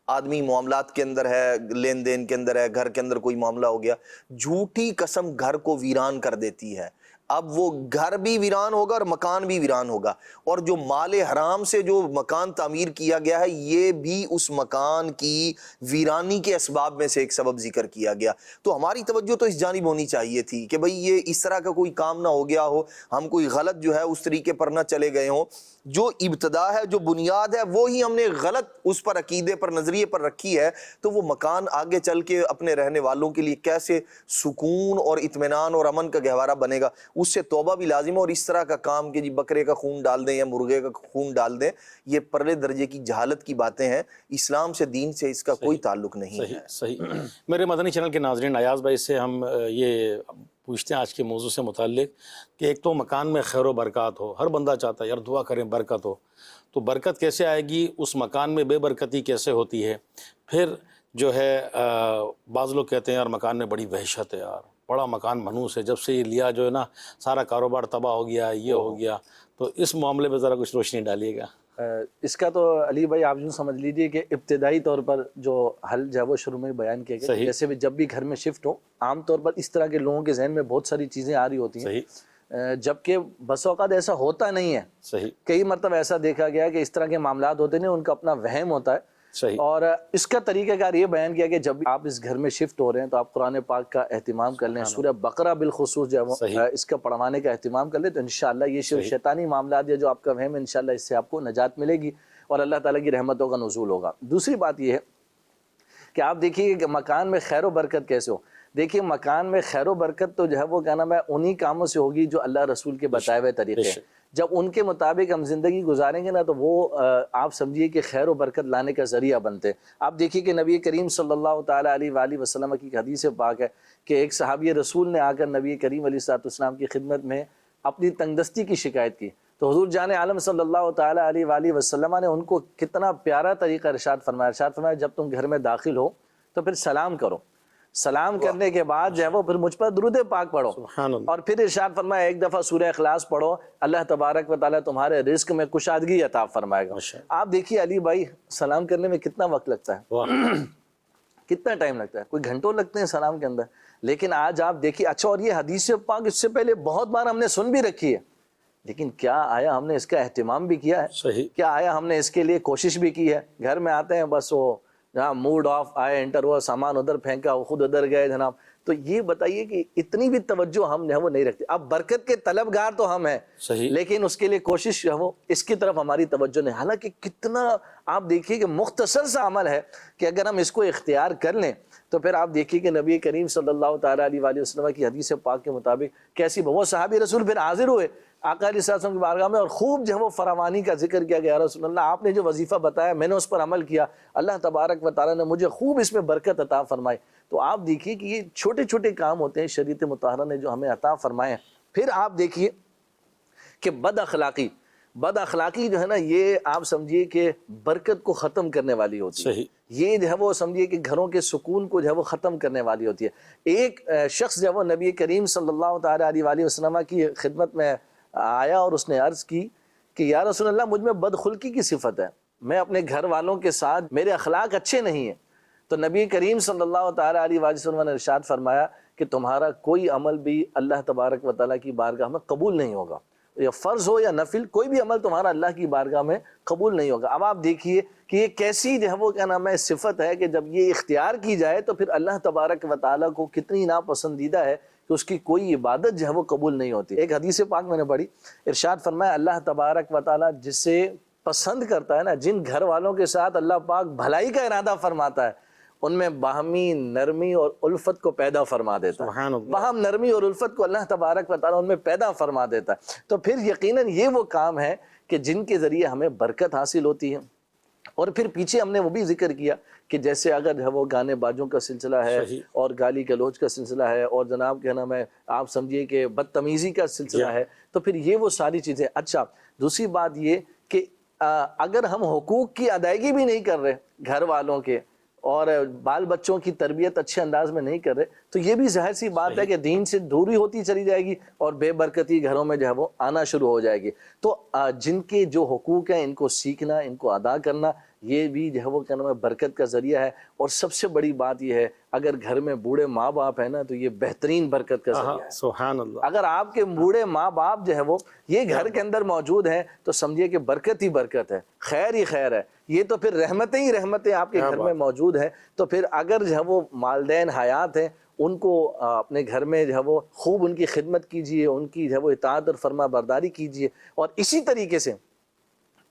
A: آدمی معاملات کے اندر ہے, لین دین کے اندر ہے, گھر کے اندر کوئی معاملہ ہو گیا, جھوٹی قسم گھر کو ویران کر دیتی ہے. اب وہ گھر بھی ویران ہوگا اور مکان بھی ویران ہوگا, اور جو مال حرام سے جو مکان تعمیر کیا گیا ہے یہ بھی اس مکان کی ویرانی کے اسباب میں سے ایک سبب ذکر کیا گیا. تو ہماری توجہ تو اس جانب ہونی چاہیے تھی کہ بھئی یہ اس طرح کا کوئی کام نہ ہو گیا ہو, ہم کوئی غلط جو ہے اس طریقے پر نہ چلے گئے ہوں. جو ابتدا ہے, جو بنیاد ہے, وہی ہم نے غلط اس پر عقیدے پر نظریے پر رکھی ہے, تو وہ مکان آگے چل کے اپنے رہنے والوں کے لیے کیسے سکون اور اطمینان اور امن کا گہوارہ بنے گا. اس سے توبہ بھی لازم ہے. اور اس طرح کا کام کہ جی بکرے کا خون ڈال دیں یا مرغے کا خون ڈال دیں, یہ پرلے درجے کی جہالت کی باتیں ہیں, اسلام سے, دین سے اس کا کوئی تعلق نہیں ہے.
B: صحیح. میرے مدنی چینل کے ناظرین, ایاز بھائی سے ہم یہ پوچھتے ہیں آج کے موضوع سے متعلق کہ ایک تو مکان میں خیر و برکات ہو, ہر بندہ چاہتا ہے یار دعا کریں برکت ہو, تو برکت کیسے آئے گی, اس مکان میں بے برکتی کیسے ہوتی ہے. پھر جو ہے بعض لوگ کہتے ہیں یار مکان میں بڑی وحشت ہے, یار بڑا مکان منحوس ہے, جب سے یہ لیا جو ہے نا سارا کاروبار تباہ ہو گیا, یہ ہو گیا. تو اس معاملے میں ذرا کچھ روشنی ڈالیے گا.
C: اس کا تو علی بھائی آپ یوں سمجھ لیجئے کہ ابتدائی طور پر جو حل جو ہے وہ شروع میں بیان کیا گیا, جیسے بھی جب بھی گھر میں شفٹ ہو, عام طور پر اس طرح کے لوگوں کے ذہن میں بہت ساری چیزیں آ رہی ہوتی ہیں, جبکہ بس اوقات ایسا ہوتا نہیں ہے. کئی مرتبہ ایسا دیکھا گیا کہ اس طرح کے معاملات ہوتے ہیں, ان کا اپنا وہم ہوتا ہے. اور اس کا طریقہ کار یہ بیان کیا کہ جب بھی آپ اس گھر میں شفٹ ہو رہے ہیں تو آپ قرآن پاک کا اہتمام کر لیں, سورہ بقرہ بالخصوص جو ہے اس کا پڑھوانے کا اہتمام کر لیں, تو انشاءاللہ یہ شیطانی معاملات یا جو آپ کا وہم ہے انشاءاللہ اس سے آپ کو نجات ملے گی اور اللہ تعالیٰ کی رحمتوں کا نزول ہوگا. دوسری بات یہ ہے کہ آپ دیکھیے کہ مکان میں خیر و برکت کیسے ہو. دیکھیے مکان میں خیر و برکت تو جو ہے وہ کہنا میں انہی کاموں سے ہوگی جو اللہ رسول کے بتائے ہوئے طریقے ہیں. جب ان کے مطابق ہم زندگی گزاریں گے نا تو وہ آپ سمجھیے کہ خیر و برکت لانے کا ذریعہ بنتے. آپ دیکھیے کہ نبی کریم صلی اللہ تعالیٰ علیہ وآلہ وسلم کی حدیث پاک ہے کہ ایک صحابی رسول نے آ کر نبی کریم علیہ السلام کی خدمت میں اپنی تنگدستی کی شکایت کی, تو حضور جان عالم صلی اللہ تعالیٰ علیہ وآلہ وسلم نے ان کو کتنا پیارا طریقہ ارشاد فرمایا, جب تم گھر میں داخل ہو تو پھر سلام کرو, سلام کرنے کے بعد جو ہے وہ پھر مجھ پر درود پاک پڑھو, اور پھر ارشاد فرمایا ایک دفعہ سورہ اخلاص پڑھو, اللہ تبارک و تعالیٰ تمہارے رزق میں کشادگی عطا فرمائے گا. آپ دیکھیے علی بھائی سلام کرنے میں کتنا وقت لگتا ہے, کتنا ٹائم لگتا ہے, کوئی گھنٹوں لگتے ہیں سلام کے اندر. لیکن آج آپ دیکھیے, اچھا اور یہ حدیث پاک اس سے پہلے بہت بار ہم نے سن بھی رکھی ہے, لیکن کیا آیا ہم نے اس کا اہتمام بھی کیا ہے, کیا آیا ہم نے اس کے لیے کوشش بھی کی ہے. گھر میں آتے ہیں بس وہ جہاں موڈ آف آئے، انٹر ہوا، سامان ادھر پھینکا، وہ خود ادھر گئے جناب. تو یہ بتائیے کہ اتنی بھی توجہ ہم جو ہے وہ نہیں رکھتے. اب برکت کے طلبگار تو ہم ہیں
B: صحیح،
C: لیکن اس کے لیے کوشش جو ہے وہ اس کی طرف ہماری توجہ نہیں. حالانکہ کتنا آپ دیکھیے کہ مختصر سا عمل ہے کہ اگر ہم اس کو اختیار کر لیں تو پھر آپ دیکھیے کہ نبی کریم صلی اللہ تعالیٰ علیہ وآلہ وسلم کی حدیث پاک کے مطابق کیسی وہ صحابی رسول پھر حاضر ہوئے آقا علیہ السلام کی بارگاہ میں اور خوب جو ہے وہ فراوانی کا ذکر کیا گیا. رسول اللہ آپ نے جو وظیفہ بتایا میں نے اس پر عمل کیا، اللہ تبارک و تعالیٰ نے مجھے خوب اس میں برکت عطا فرمائی. تو آپ دیکھیے کہ یہ چھوٹے چھوٹے کام ہوتے ہیں شریعت مطہرہ نے جو ہمیں عطا فرمائے. پھر آپ دیکھیے کہ بد اخلاقی جو ہے نا یہ آپ سمجھیے کہ برکت کو ختم کرنے والی ہوتی ہے.
B: صحیح،
C: یہ جو ہے وہ سمجھیے کہ گھروں کے سکون کو جو ہے وہ ختم کرنے والی ہوتی ہے. ایک شخص جو ہے وہ نبی کریم صلی اللہ تعالیٰ علیہ وآلہ وسلم کی خدمت میں آیا اور اس نے عرض کی کہ یا رسول اللہ مجھ میں بدخلقی کی صفت ہے، میں اپنے گھر والوں کے ساتھ میرے اخلاق اچھے نہیں ہیں. تو نبی کریم صلی اللہ تعالیٰ علیہ وآلہ وسلم نے ارشاد فرمایا کہ تمہارا کوئی عمل بھی اللہ تبارک و تعالیٰ کی بارگاہ میں قبول نہیں ہوگا، یا فرض ہو یا نفل، کوئی بھی عمل تمہارا اللہ کی بارگاہ میں قبول نہیں ہوگا. اب آپ دیکھیے کہ یہ کیسی جو ہے وہ کیا نام ہے صفت ہے کہ جب یہ اختیار کی جائے تو پھر اللہ تبارک و تعالیٰ کو کتنی ناپسندیدہ ہے کہ اس کی کوئی عبادت جو ہے وہ قبول نہیں ہوتی. ایک حدیث پاک میں نے پڑھی، ارشاد فرمایا اللہ تبارک و تعالیٰ جسے پسند کرتا ہے نا، جن گھر والوں کے ساتھ اللہ پاک بھلائی کا ارادہ فرماتا ہے ان میں باہمی نرمی اور الفت کو پیدا فرما دیتا ہے.
B: سبحان اللہ.
C: باہم نرمی اور الفت کو اللہ تبارک و تعالیٰ ان میں پیدا فرما دیتا ہے. تو پھر یقیناً یہ وہ کام ہے کہ جن کے ذریعے ہمیں برکت حاصل ہوتی ہے. اور پھر پیچھے ہم نے وہ بھی ذکر کیا کہ جیسے اگر وہ گانے باجوں کا سلسلہ ہے
B: صحیح.
C: اور گالی گلوچ کا سلسلہ ہے اور جناب کیا نام ہے آپ سمجھیے کہ بدتمیزی کا سلسلہ ہے، تو پھر یہ وہ ساری چیزیں. اچھا دوسری بات یہ کہ اگر ہم حقوق کی ادائیگی بھی نہیں کر رہے گھر والوں کے اور بال بچوں کی تربیت اچھے انداز میں نہیں کر رہے تو یہ بھی ظاہر سی بات ہے کہ دین سے دوری ہوتی چلی جائے گی اور بے برکتی گھروں میں جو ہے وہ آنا شروع ہو جائے گی. تو جن کے جو حقوق ہیں ان کو سیکھنا، ان کو ادا کرنا، یہ بھی جو ہے وہ کیا نام ہے برکت کا ذریعہ ہے. اور سب سے بڑی بات یہ ہے اگر گھر میں بوڑھے ماں باپ ہیں نا تو یہ بہترین برکت کا ذریعہ ہے.
B: سبحان اللہ.
C: اگر آپ کے بوڑھے ماں باپ جو ہے وہ یہ گھر کے اندر موجود ہیں تو سمجھیے کہ برکت ہی برکت ہے، خیر ہی خیر ہے. یہ تو پھر رحمتیں ہی رحمتیں آپ کے گھر میں موجود ہیں. تو پھر اگر جو ہے وہ والدین حیات ہیں ان کو اپنے گھر میں جو ہے وہ خوب ان کی خدمت کیجیے، ان کی جو ہے وہ اطاعت اور فرما برداری کیجیے. اور اسی طریقے سے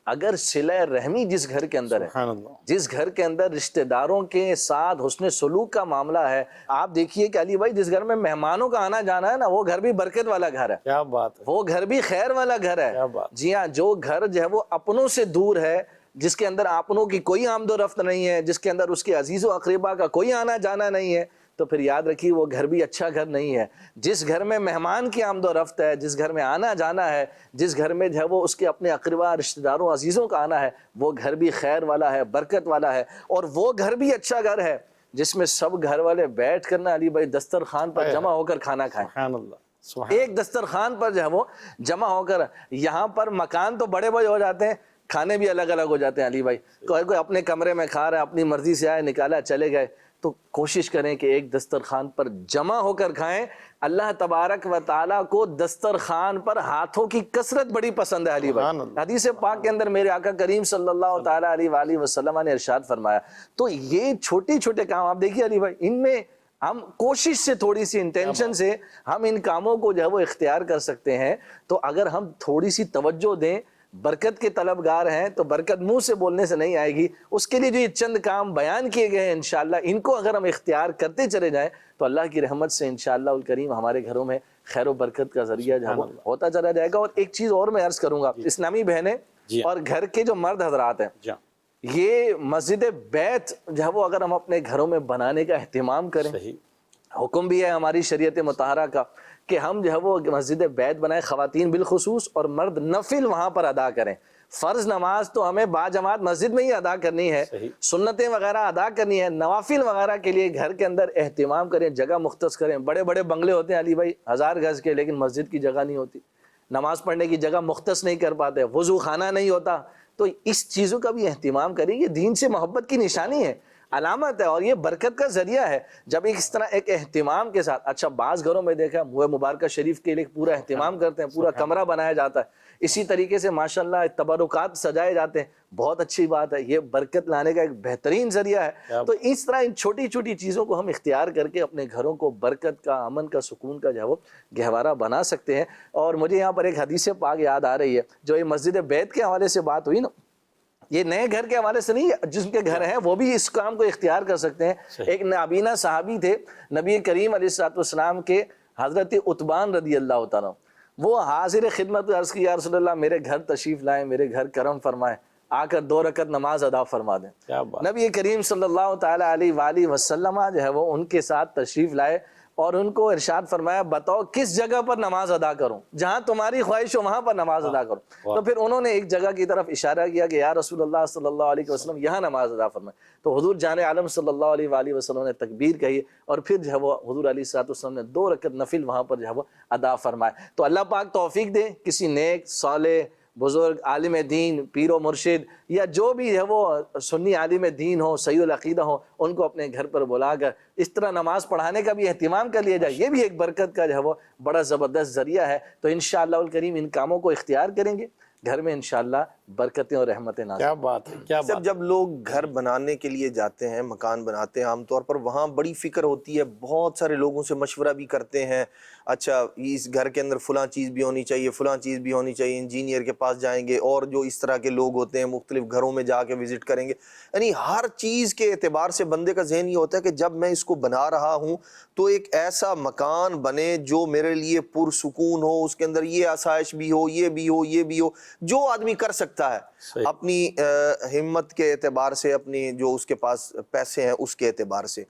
C: اگر صلہ رحمی جس گھر کے اندر ہے،
B: سبحان اللہ.
C: جس گھر کے اندر رشتہ داروں کے ساتھ حسن سلوک کا معاملہ ہے، آپ دیکھیے کہ علی بھائی جس گھر میں مہمانوں کا آنا جانا ہے نا وہ گھر بھی برکت والا گھر ہے،
B: کیا بات ہے،
C: وہ گھر بھی خیر والا گھر ہے.
B: کیا بات.
C: جی ہاں، جو گھر جو ہے وہ اپنوں سے دور ہے، جس کے اندر اپنوں کی کوئی آمد و رفت نہیں ہے، جس کے اندر اس کے عزیز و اقربا کا کوئی آنا جانا نہیں ہے، تو پھر یاد رکھیے وہ گھر بھی اچھا گھر نہیں ہے. جس گھر میں مہمان کی آمد و رفت ہے، جس گھر میں آنا جانا ہے، جس گھر میں جو ہے وہ اس کے اپنے اقربا رشتہ داروں عزیزوں کا آنا ہے، وہ گھر بھی خیر والا ہے، برکت والا ہے. اور وہ گھر بھی اچھا گھر ہے جس میں سب گھر والے بیٹھ کر نا علی بھائی دسترخوان پر جمع ہو کر کھانا کھائیں.
B: سبحان اللہ.
C: ایک دسترخوان پر جو ہے وہ جمع ہو کر. یہاں پر مکان تو بڑے بڑے ہو جاتے ہیں، کھانے بھی الگ الگ ہو جاتے ہیں علی بھائی. کوئی اپنے کمرے میں کھا رہا ہے، اپنی مرضی سے آئے نکالا چلے گئے. تو کوشش کریں کہ ایک دسترخوان پر جمع ہو کر کھائیں. اللہ تبارک و تعالیٰ کو دسترخوان پر ہاتھوں کی کثرت بڑی پسند ہے علی بھائی. حدیث پاک کے اندر میرے آقا کریم صلی اللہ تعالیٰ علیہ وآلہ وسلم نے ارشاد فرمایا. تو یہ چھوٹے چھوٹے کام آپ دیکھیے علی بھائی، ان میں ہم کوشش سے تھوڑی سی انٹینشن سے ہم ان کاموں کو جو ہے وہ اختیار کر سکتے ہیں. تو اگر ہم تھوڑی سی توجہ دیں، برکت کے طلبگار ہیں تو برکت منہ سے بولنے سے نہیں آئے گی. اس کے لیے جو یہ چند کام بیان کیے گئے ہیں انشاءاللہ ان کو اگر ہم اختیار کرتے چلے جائیں تو اللہ کی رحمت سے انشاءاللہ الکریم ہمارے گھروں میں خیر و برکت کا ذریعہ جو ہوتا چلا جائے گا. اور ایک چیز اور میں عرض کروں گا، اسلامی بہنیں اور گھر کے جو مرد حضرات ہیں، یہ مسجد بیت جو ہے وہ اگر ہم اپنے گھروں میں بنانے کا اہتمام کریں، حکم بھی ہے ہماری شریعت مطہرہ کا کہ ہم جو ہے وہ مسجد بیت بنائیں، خواتین بالخصوص، اور مرد نفل وہاں پر ادا کریں. فرض نماز تو ہمیں باجماعت مسجد میں ہی ادا کرنی ہے، سنتیں وغیرہ ادا کرنی ہے. نوافل وغیرہ کے لیے گھر کے اندر اہتمام کریں، جگہ مختص کریں. بڑے بڑے بنگلے ہوتے ہیں علی بھائی 1000 گز کے، لیکن مسجد کی جگہ نہیں ہوتی، نماز پڑھنے کی جگہ مختص نہیں کر پاتے، وضو خانہ نہیں ہوتا. تو اس چیزوں کا بھی اہتمام کریں، یہ دین سے محبت کی نشانی ہے. علامت ہے اور یہ برکت کا ذریعہ ہے جب ایک اس طرح ایک اہتمام کے ساتھ. اچھا بعض گھروں میں دیکھا منہ مبارکہ شریف کے لیے پورا اہتمام کرتے ہیں, پورا کمرہ بنایا جاتا ہے, اسی طریقے سے ماشاءاللہ تبرکات سجائے جاتے ہیں, بہت اچھی بات ہے, یہ برکت لانے کا ایک بہترین ذریعہ ہے. تو اس طرح ان چھوٹی چھوٹی چیزوں کو ہم اختیار کر کے اپنے گھروں کو برکت کا, امن کا, سکون کا جو ہے وہ گہوارہ بنا سکتے ہیں. اور مجھے یہاں پر ایک حدیث پاک یاد آ رہی ہے جو یہ مسجد بیت کے حوالے سے بات ہوئی نا, یہ نئے گھر کے حوالے سے نہیں, جس کے گھر ہیں وہ بھی اس کام کو اختیار کر سکتے ہیں. ایک نابینا صحابی تھے نبی کریم علیہ السلام کے, حضرت عتبان رضی اللہ تعالیٰ, وہ حاضر خدمت عرض کی یا رسول اللہ میرے گھر تشریف لائیں, میرے گھر کرم فرمائیں, آ کر 2 رکعت نماز ادا فرما دیں. نبی کریم صلی اللہ تعالیٰ علیہ وآلہ وسلم جو ہے وہ ان کے ساتھ تشریف لائے اور ان کو ارشاد فرمایا بتاؤ کس جگہ پر نماز ادا کروں, جہاں تمہاری خواہش ہو وہاں پر نماز ادا کرو. تو پھر انہوں نے ایک جگہ کی طرف اشارہ کیا کہ یا رسول اللہ صلی اللہ علیہ وسلم یہاں نماز ادا فرمائے. تو حضور جان عالم صلی اللہ علیہ وآلہ وسلم نے تکبیر کہی اور پھر جو ہے وہ حضور علیہ السلام نے 2 رکعت نفل وہاں پر جو ہے وہ ادا فرمائے. تو اللہ پاک توفیق دے کسی نیک صالح بزرگ عالم دین پیر و مرشد یا جو بھی ہے وہ سنی عالم دین ہو, صحیح العقیدہ ہو, ان کو اپنے گھر پر بلا کر اس طرح نماز پڑھانے کا بھی اہتمام کر لیا جائے. یہ بھی ایک برکت کا جو ہے وہ بڑا زبردست ذریعہ ہے. تو انشاءاللہ الکریم ان کاموں کو اختیار کریں گے, گھر میں انشاءاللہ برکتیں اور رحمتیں نازل.
B: کیا بات ہے, کیا بات.
A: جب لوگ گھر بنانے کے لیے جاتے ہیں, مکان بناتے ہیں, عام طور پر وہاں بڑی فکر ہوتی ہے, بہت سارے لوگوں سے مشورہ بھی کرتے ہیں. اچھا اس گھر کے اندر فلاں چیز بھی ہونی چاہیے, فلاں چیز بھی ہونی چاہیے, انجینئر کے پاس جائیں گے, اور جو اس طرح کے لوگ ہوتے ہیں مختلف گھروں میں جا کے وزٹ کریں گے. یعنی ہر چیز کے اعتبار سے بندے کا ذہن یہ ہوتا ہے کہ جب میں اس کو بنا رہا ہوں تو ایک ایسا مکان بنے جو میرے لیے پرسکون ہو, اس کے اندر یہ آسائش بھی ہو, یہ بھی ہو, یہ بھی ہو, جو آدمی کر سکتا ہے اپنی ہمت کے اعتبار سے, اپنی جو اس کے پاس پیسے ہیں اس کے اعتبار سے.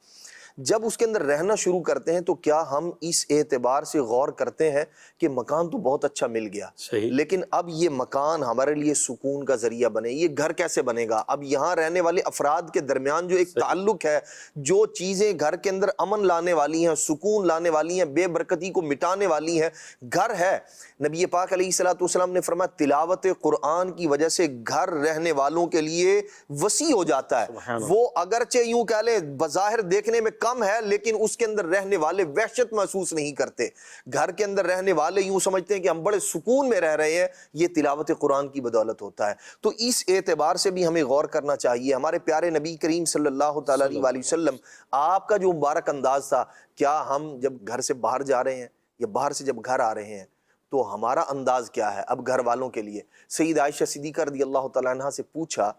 A: جب اس کے اندر رہنا شروع کرتے ہیں تو کیا ہم اس اعتبار سے غور کرتے ہیں کہ مکان تو بہت اچھا مل گیا, لیکن اب یہ مکان ہمارے لیے سکون کا ذریعہ بنے, یہ گھر کیسے بنے گا؟ اب یہاں رہنے والے افراد کے درمیان جو ایک تعلق ہے, جو چیزیں گھر کے اندر امن لانے والی ہیں, سکون لانے والی ہیں, بے برکتی کو مٹانے والی ہیں, گھر ہے. نبی پاک علیہ الصلوۃ والسلام نے فرمایا تلاوت قرآن کی وجہ سے گھر رہنے والوں کے لیے وسیع ہو جاتا ہے. وہ اگرچہ یوں کہہ لیں بظاہر دیکھنے میں کم ہے, لیکن اس کے اندر رہنے والے وحشت محسوس نہیں کرتے. گھر کے اندر رہنے والے یوں سمجھتے ہیں کہ ہم بڑے سکون میں رہ رہے ہیں, یہ تلاوت قرآن کی بدولت ہوتا ہے. تو اس اعتبار سے بھی ہمیں غور کرنا چاہیے. ہمارے پیارے نبی کریم صلی اللہ تعالیٰ علیہ وسلم, آپ کا جو مبارک انداز تھا, کیا ہم جب گھر سے باہر جا رہے ہیں یا باہر سے جب گھر آ رہے ہیں تو ہمارا انداز کیا ہے؟ اب گھر والوں کے لیے سید عائشہ صدیقہ رضی اللہ تعالیٰ عنہ سے پوچھا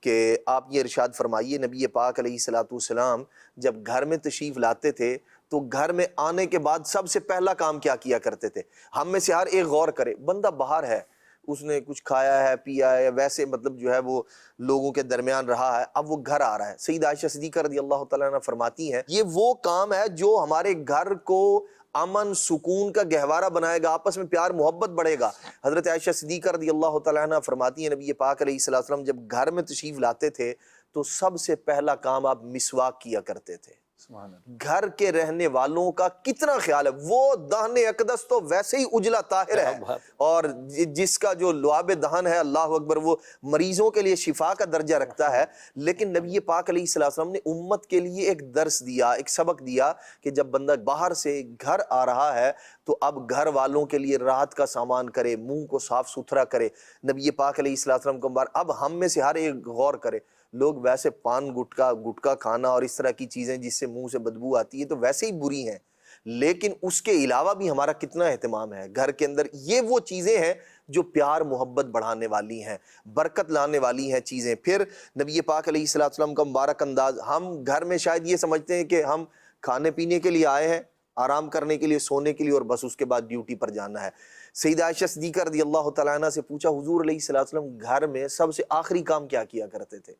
A: کہ آپ یہ ارشاد فرمائیے, نبی پاک علیہ الصلوۃ والسلام جب گھر میں تشریف لاتے تھے تو گھر میں آنے کے بعد سب سے پہلا کام کیا کیا کرتے تھے؟ ہم میں سے ہر ایک غور کرے. بندہ باہر ہے, اس نے کچھ کھایا ہے, پیا ہے, ویسے مطلب جو ہے وہ لوگوں کے درمیان رہا ہے, اب وہ گھر آ رہا ہے. سید عائشہ صدیقہ رضی اللہ تعالیٰ عنہ فرماتی ہیں یہ وہ کام ہے جو ہمارے گھر کو امن سکون کا گہوارہ بنائے گا, آپس میں پیار محبت بڑھے گا. حضرت عائشہ صدیقہ رضی اللہ تعالیٰ عنہ فرماتی ہیں نبی پاک علیہ الصلوۃ والسلام جب گھر میں تشریف لاتے تھے تو سب سے پہلا کام آپ مسواک کیا کرتے تھے. گھر کے رہنے والوں کا کتنا خیال ہے, وہ دہن اقدس تو ویسے ہی اجلا طاہر ہے, اور جس کا جو لعاب دہن ہے اللہ اکبر وہ مریضوں کے لیے شفا کا درجہ رکھتا ہے. لیکن نبی پاک علیہ الصلوۃ والسلام نے امت کے لیے ایک درس دیا, ایک سبق دیا کہ جب بندہ باہر سے گھر آ رہا ہے تو اب گھر والوں کے لیے راحت کا سامان کرے, منہ کو صاف ستھرا کرے. نبی پاک علیہ الصلوۃ والسلام کو اب ہم میں سے ہر ایک غور کرے, لوگ ویسے پان گٹکا کھانا اور اس طرح کی چیزیں جس سے منہ سے بدبو آتی ہے تو ویسے ہی بری ہیں, لیکن اس کے علاوہ بھی ہمارا کتنا اہتمام ہے گھر کے اندر. یہ وہ چیزیں ہیں جو پیار محبت بڑھانے والی ہیں, برکت لانے والی ہیں چیزیں. پھر نبی پاک علیہ الصلوۃ والسلام کا مبارک انداز, ہم گھر میں شاید یہ سمجھتے ہیں کہ ہم کھانے پینے کے لیے آئے ہیں, آرام کرنے کے لیے, سونے کے لیے, اور بس اس کے بعد ڈیوٹی پر جانا ہے. سیدہ عائشہ صدیقہ رضی اللہ تعالیٰ عنہ سے پوچھا حضور علیہ الصلوۃ والسلام گھر میں سب سے آخری کام کیا کیا کرتے تھے؟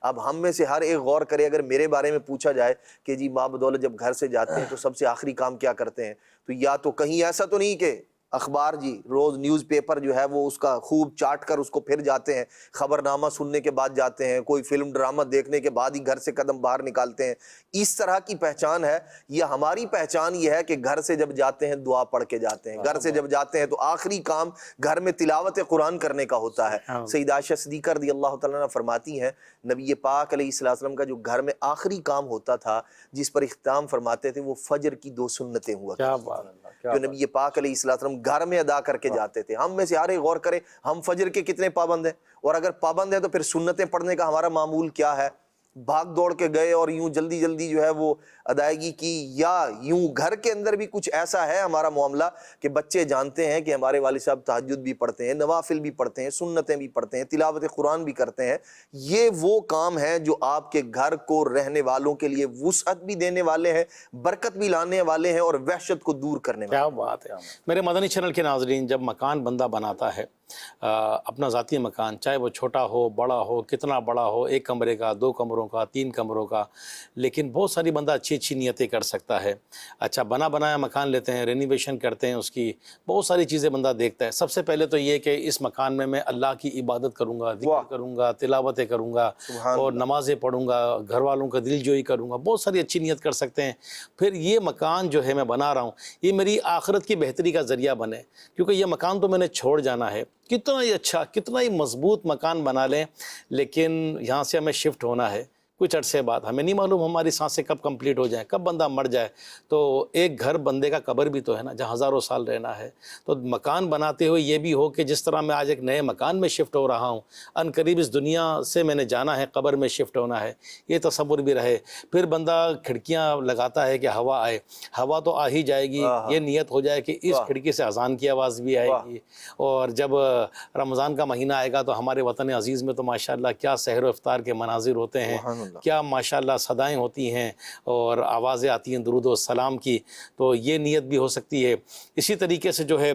A: اب ہم میں سے ہر ایک غور کرے, اگر میرے بارے میں پوچھا جائے کہ جی ماں بدولت جب گھر سے جاتے ہیں تو سب سے آخری کام کیا کرتے ہیں, تو یا تو کہیں ایسا تو نہیں کہ اخبار جی روز نیوز پیپر جو ہے وہ اس کا خوب چاٹ کر اس کو پھر جاتے ہیں، خبر نامہ سننے کے بعد جاتے ہیں، کوئی فلم ڈرامہ دیکھنے کے بعد ہی گھر سے قدم باہر نکالتے ہیں. اس طرح کی پہچان ہے. یہ ہماری پہچان یہ ہے کہ گھر سے جب جاتے ہیں دعا پڑھ کے جاتے ہیں، گھر سے جب جاتے ہیں تو آخری کام گھر میں تلاوت قرآن کرنے کا ہوتا ہے. سیدہ عائشہ صدیقہ رضی اللہ تعالیٰ عنہ فرماتی ہیں نبی پاک علیہ السلام کا جو گھر میں آخری کام ہوتا تھا جس پر اختتام فرماتے تھے وہ فجر کی 2 سنتیں ہوا جو نبی پاک علیہ السلام گھر میں ادا کر کے جاتے تھے. ہم میں سے ہر ایک غور کرے ہم فجر کے کتنے پابند ہیں، اور اگر پابند ہیں تو پھر سنتیں پڑھنے کا ہمارا معمول کیا ہے؟ بھاگ دوڑ کے گئے اور یوں جلدی جلدی جو ہے وہ ادائیگی کی، یا یوں گھر کے اندر بھی کچھ ایسا ہے ہمارا معاملہ کہ بچے جانتے ہیں کہ ہمارے والد صاحب تہجد بھی پڑھتے ہیں، نوافل بھی پڑھتے ہیں، سنتیں بھی پڑھتے ہیں، تلاوت قرآن بھی کرتے ہیں. یہ وہ کام ہیں جو آپ کے گھر کو رہنے والوں کے لیے وسعت بھی دینے والے ہیں، برکت بھی لانے والے ہیں، اور وحشت کو دور کرنے والے.
B: کیا بات ہے. میرے مدنی چینل کے ناظرین، جب مکان بندہ بناتا ہے اپنا ذاتی مکان، چاہے وہ چھوٹا ہو بڑا ہو، کتنا بڑا ہو، 1 کمرے کا، 2 کمروں کا، 3 کمروں کا، لیکن بہت ساری بندہ اچھی اچھی نیتیں کر سکتا ہے. اچھا بنا بنایا مکان لیتے ہیں، رینویشن کرتے ہیں، اس کی بہت ساری چیزیں بندہ دیکھتا ہے. سب سے پہلے تو یہ کہ اس مکان میں اللہ کی عبادت کروں گا، ذکر کروں گا، تلاوتیں کروں گا، اور نمازیں پڑھوں گا، گھر والوں کا دل جوئی کروں گا. بہت ساری اچھی نیت کر سکتے ہیں. پھر یہ مکان جو ہے میں بنا رہا ہوں یہ میری آخرت کی بہتری کا ذریعہ بنے، کیونکہ یہ مکان تو میں نے چھوڑ جانا ہے. کتنا ہی اچھا، کتنا ہی مضبوط مکان بنا لیں، لیکن یہاں سے ہمیں شفٹ ہونا ہے کچھ عرصے بعد. ہمیں نہیں معلوم ہماری سانسیں کب کمپلیٹ ہو جائیں، کب بندہ مر جائے. تو ایک گھر بندے کا قبر بھی تو ہے نا جہاں ہزاروں سال رہنا ہے. تو مکان بناتے ہوئے یہ بھی ہو کہ جس طرح میں آج ایک نئے مکان میں شفٹ ہو رہا ہوں، ان قریب اس دنیا سے میں نے جانا ہے، قبر میں شفٹ ہونا ہے، یہ تصور بھی رہے. پھر بندہ کھڑکیاں لگاتا ہے کہ ہوا آئے، ہوا تو آ ہی جائے گی. یہ نیت ہو جائے کہ اس کھڑکی سے اذان کی آواز بھی آئے گی. اور جب رمضان کا مہینہ آئے گا تو ہمارے وطن عزیز میں تو ماشاءاللہ کیا سحر و افطار کے مناظر ہوتے ہیں، کیا ماشاءاللہ صدائیں ہوتی ہیں اور آوازیں آتی ہیں درود و سلام کی. تو یہ نیت بھی ہو سکتی ہے. اسی طریقے سے جو ہے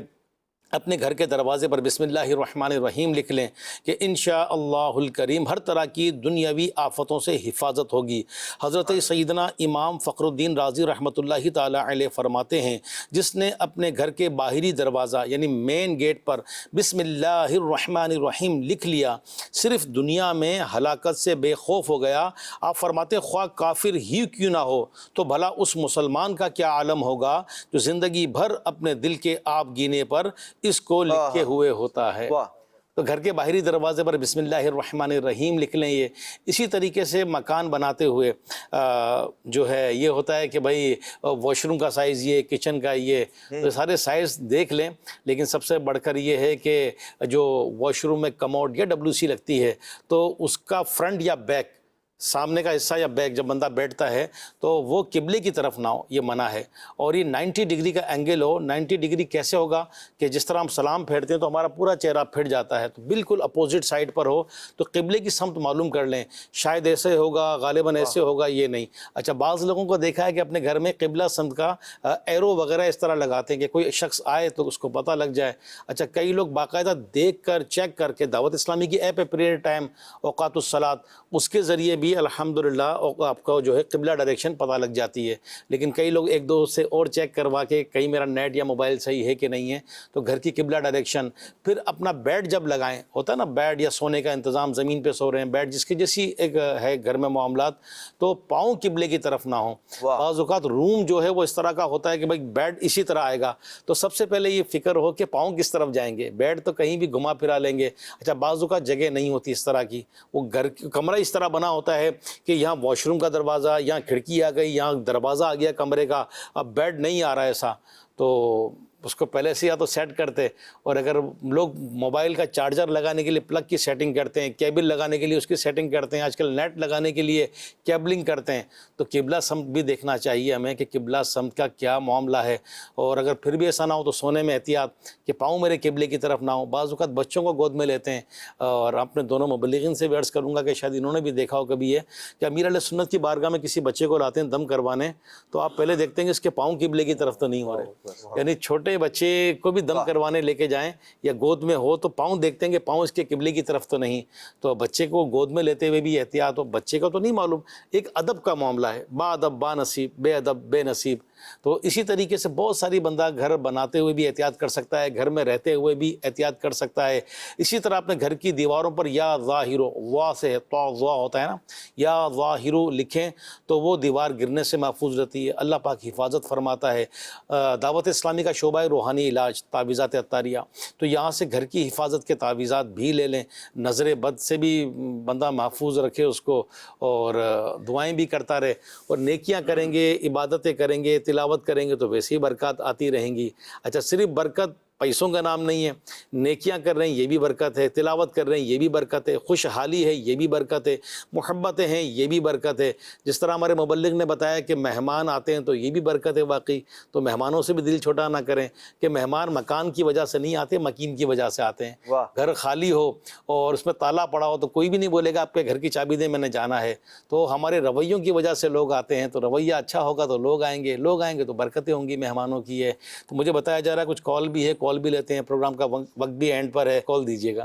B: اپنے گھر کے دروازے پر بسم اللہ الرحمن الرحیم لکھ لیں کہ انشاءاللہ الکریم ہر طرح کی دنیاوی آفتوں سے حفاظت ہوگی. حضرت سیدنا امام فخر الدین رازی رحمۃ اللہ تعالی علیہ فرماتے ہیں جس نے اپنے گھر کے باہری دروازہ یعنی مین گیٹ پر بسم اللہ الرحمن الرحیم لکھ لیا، صرف دنیا میں ہلاکت سے بے خوف ہو گیا. آپ فرماتے خواہ کافر ہی کیوں نہ ہو تو بھلا اس مسلمان کا کیا عالم ہوگا جو زندگی بھر اپنے دل کے آب گینے پر اس کو لکھے ہوئے ہوتا ہے. تو گھر کے باہری دروازے پر بسم اللہ الرحمن الرحیم لکھ لیں. یہ اسی طریقے سے مکان بناتے ہوئے جو ہے یہ ہوتا ہے کہ بھائی واش روم کا سائز یہ، کچن کا یہ، تو سارے سائز دیکھ لیں. لیکن سب سے بڑھ کر یہ ہے کہ جو واش روم میں کموڈ یا WC لگتی ہے تو اس کا فرنٹ یا بیک، سامنے کا حصہ یا بیک جب بندہ بیٹھتا ہے تو وہ قبلے کی طرف نہ ہو، یہ منع ہے. اور یہ 90 ڈگری کا اینگل ہو. 90 ڈگری کیسے ہوگا کہ جس طرح ہم سلام پھیرتے ہیں تو ہمارا پورا چہرہ پھٹ جاتا ہے، تو بالکل اپوزٹ سائڈ پر ہو. تو قبلے کی سمت معلوم کر لیں، شاید ایسے ہوگا، غالباً ایسے ہوگا، یہ نہیں. اچھا بعض لوگوں کو دیکھا ہے کہ اپنے گھر میں قبلہ سمت کا ایرو وغیرہ اس طرح لگاتے ہیں کہ کوئی شخص آئے تو اس کو پتہ لگ جائے. اچھا کئی لوگ باقاعدہ دیکھ کر چیک کر کے، دعوت اسلامی کی ایپ ہے پریئر ٹائم اوقات الصلاۃ، اس کے ذریعے بھی الحمدللہ آپ کو جو ہے قبلہ ڈائریکشن پتہ لگ جاتی ہے. لیکن کئی لوگ ایک دو سے اور چیک کروا کے کہیں میرا نیٹ یا موبائل صحیح ہے کہ نہیں ہے، تو گھر کی قبلہ ڈائریکشن. پھر اپنا بیڈ جب لگائیں، ہوتا ہے نا بیڈ یا سونے کا انتظام، زمین پہ سو رہے ہیں، بیڈ جس کی جیسی ایک ہے گھر میں معاملات، تو پاؤں قبلے کی طرف نہ ہوں. بعض اوقات روم جو ہے وہ اس طرح کا ہوتا ہے کہ بھائی بیڈ اسی طرح آئے گا، تو سب سے پہلے یہ فکر ہو کہ پاؤں کس طرف جائیں گے، بیڈ تو کہیں بھی گھما پھرا لیں گے. اچھا بعض اوقات جگہ نہیں ہوتی اس طرح کی، وہ گھر کمرہ اس طرح بنا ہوتا ہے کہ یہاں واش روم کا دروازہ، یہاں کھڑکی آ گئی، یہاں دروازہ آ گیا کمرے کا، اب بیڈ نہیں آ رہا ہے ایسا، تو اس کو پہلے سے یا تو سیٹ کرتے. اور اگر لوگ موبائل کا چارجر لگانے کے لیے پلگ کی سیٹنگ کرتے ہیں، کیبل لگانے کے لیے اس کی سیٹنگ کرتے ہیں، آج کل نیٹ لگانے کے لیے کیبلنگ کرتے ہیں، تو قبلہ سمت بھی دیکھنا چاہیے ہمیں کہ قبلہ سمت کا کیا معاملہ ہے. اور اگر پھر بھی ایسا نہ ہو تو سونے میں احتیاط کہ پاؤں میرے قبلے کی طرف نہ ہو. بعض اوقات بچوں کو گود میں لیتے ہیں، اور اپنے دونوں مبلغین سے بھی عرض کروں گا کہ شاید انہوں نے بھی دیکھا ہو کبھی یہ کہ امیر علیہ سنت کی بارگاہ میں کسی بچے کو لاتے ہیں دم کروانے، تو آپ پہلے دیکھتے ہیں کہ اس کے پاؤں قبلے کی طرف تو نہیں ہو رہے. یعنی چھوٹے بچے کو بھی دم کروانے لے کے جائیں یا گود میں ہو تو پاؤں دیکھتے ہیں کہ پاؤں اس کے قبلے کی طرف تو نہیں. تو بچے کو گود میں لیتے ہوئے بھی احتیاط ہو. بچے کو تو نہیں معلوم، ایک ادب کا معاملہ ہے، با ادب با نصیب، بے ادب بے نصیب. تو اسی طریقے سے بہت ساری بندہ گھر بناتے ہوئے بھی احتیاط کر سکتا ہے، گھر میں رہتے ہوئے بھی احتیاط کر سکتا ہے۔ اسی طرح اپنے گھر کی دیواروں پر یا ظاہرو، وا سے تو وا ہوتا ہے نا، یا ظاہرو لکھیں تو وہ دیوار گرنے سے محفوظ رہتی ہے، اللہ پاک حفاظت فرماتا ہے۔ دعوت اسلامی کا شعبہ ہے روحانی علاج، تعویذات عطاریہ، تو یہاں سے گھر کی حفاظت کے تعویذات بھی لے لیں، نظر بد سے بھی بندہ محفوظ رکھے اس کو، اور دعائیں بھی کرتا رہے، اور نیکیاں کریں گے، عبادتیں کریں گے، تلاوت کریں گے تو ویسے ہی برکات آتی رہیں گی۔ اچھا، صرف برکت پیسوں کا نام نہیں ہے، نیکیاں کر رہے ہیں یہ بھی برکت ہے، تلاوت کر رہے ہیں یہ بھی برکت ہے، خوشحالی ہے یہ بھی برکت ہے، محبتیں ہیں یہ بھی برکت ہے۔ جس طرح ہمارے مبلغ نے بتایا کہ مہمان آتے ہیں تو یہ بھی برکت ہے واقعی، تو مہمانوں سے بھی دل چھوٹا نہ کریں کہ مہمان مکان کی وجہ سے نہیں آتے، مکین کی وجہ سے آتے ہیں۔ گھر خالی ہو اور اس میں تالا پڑا ہو تو کوئی بھی نہیں بولے گا آپ کے گھر کی چابی دیں میں نے جانا ہے، تو ہمارے رویوں کی وجہ سے لوگ آتے ہیں، تو رویہ اچھا ہوگا تو لوگ آئیں گے تو برکتیں ہوں گی مہمانوں کی ہے۔ تو مجھے بتایا جا رہا ہے کچھ کال بھی ہے، کال بھی لیتے ہیں، پروگرام کا وقت بھی اینڈ پر ہے، کال دیجیے گا۔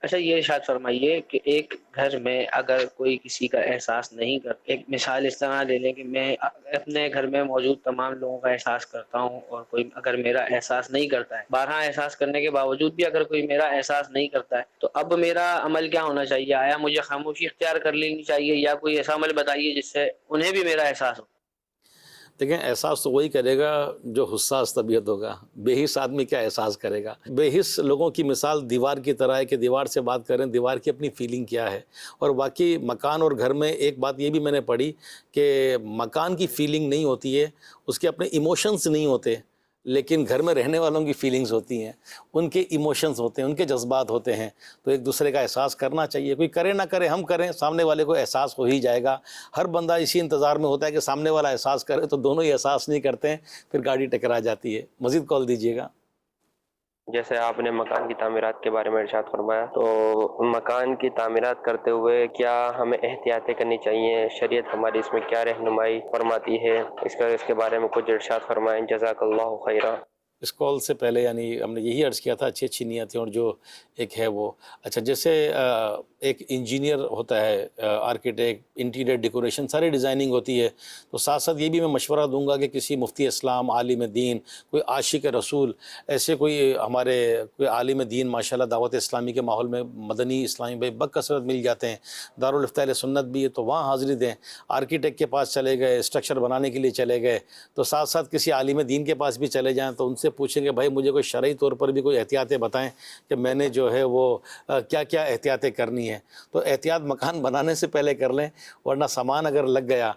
E: اچھا، یہ ارشاد فرمائیے کہ ایک گھر میں اگر کوئی کسی کا احساس نہیں کرتا، ایک مثال اس طرح لے لیں کہ میں اپنے گھر میں موجود تمام لوگوں کا احساس کرتا ہوں، اور کوئی اگر میرا احساس نہیں کرتا ہے، بارہا احساس کرنے کے باوجود بھی اگر کوئی میرا احساس نہیں کرتا ہے، تو اب میرا عمل کیا ہونا چاہیے؟ آیا مجھے خاموشی اختیار کر لینی چاہیے، یا کوئی ایسا عمل بتائیے جس سے انہیں بھی میرا احساس ہو؟
B: دیکھیں، احساس تو وہی کرے گا جو حساس طبیعت ہوگا، بے حس آدمی کیا احساس کرے گا؟ بے حس لوگوں کی مثال دیوار کی طرح ہے کہ دیوار سے بات کریں، دیوار کی اپنی فیلنگ کیا ہے۔ اور باقی مکان اور گھر میں ایک بات یہ بھی میں نے پڑھی کہ مکان کی فیلنگ نہیں ہوتی ہے، اس کے اپنے ایموشنز نہیں ہوتے، لیکن گھر میں رہنے والوں کی فیلنگز ہوتی ہیں، ان کے ایموشنز ہوتے ہیں، ان کے جذبات ہوتے ہیں، تو ایک دوسرے کا احساس کرنا چاہیے۔ کوئی کرے نہ کرے، ہم کریں، سامنے والے کو احساس ہو ہی جائے گا۔ ہر بندہ اسی انتظار میں ہوتا ہے کہ سامنے والا احساس کرے، تو دونوں ہی احساس نہیں کرتے ہیں، پھر گاڑی ٹکرا جاتی ہے۔ مزید کال دیجیے گا۔
F: جیسے آپ نے مکان کی تعمیرات کے بارے میں ارشاد فرمایا، تو مکان کی تعمیرات کرتے ہوئے کیا ہمیں احتیاطیں کرنی چاہیے؟ شریعت ہماری اس میں کیا رہنمائی فرماتی ہے؟ اس کے بارے میں کچھ ارشاد فرمائیں، جزاک اللہ خیرہ۔
B: اس کال سے پہلے یعنی ہم نے یہی عرض کیا تھا، اچھی نیتیں اور جو ایک ہے وہ اچھا، جیسے ایک انجینئر ہوتا ہے، آرکیٹیکٹ، انٹیریئر ڈیکوریشن، ساری ڈیزائننگ ہوتی ہے، تو ساتھ ساتھ یہ بھی میں مشورہ دوں گا کہ کسی مفتی اسلام، عالم دین، کوئی عاشق رسول، ایسے کوئی ہمارے کوئی عالم دین ماشاءاللہ دعوت اسلامی کے ماحول میں مدنی اسلامی بھائی بکثرت مل جاتے ہیں، دارالفتہ اہل سنت بھی ہے تو وہاں حاضری دیں۔ آرکیٹیکٹ کے پاس چلے گئے، اسٹرکچر بنانے کے لیے چلے گئے، تو ساتھ ساتھ کسی عالم دین کے پاس بھی چلے جائیں تو ان سے پوچھیں کہ بھائی مجھے کوئی شرعی طور پر بھی کوئی احتیاطیں بتائیں کہ میں نے جو ہے وہ کیا کیا احتیاطیں کرنی ہیں۔ تو احتیاط مکان بنانے سے پہلے کر لیں، ورنہ سامان اگر لگ گیا،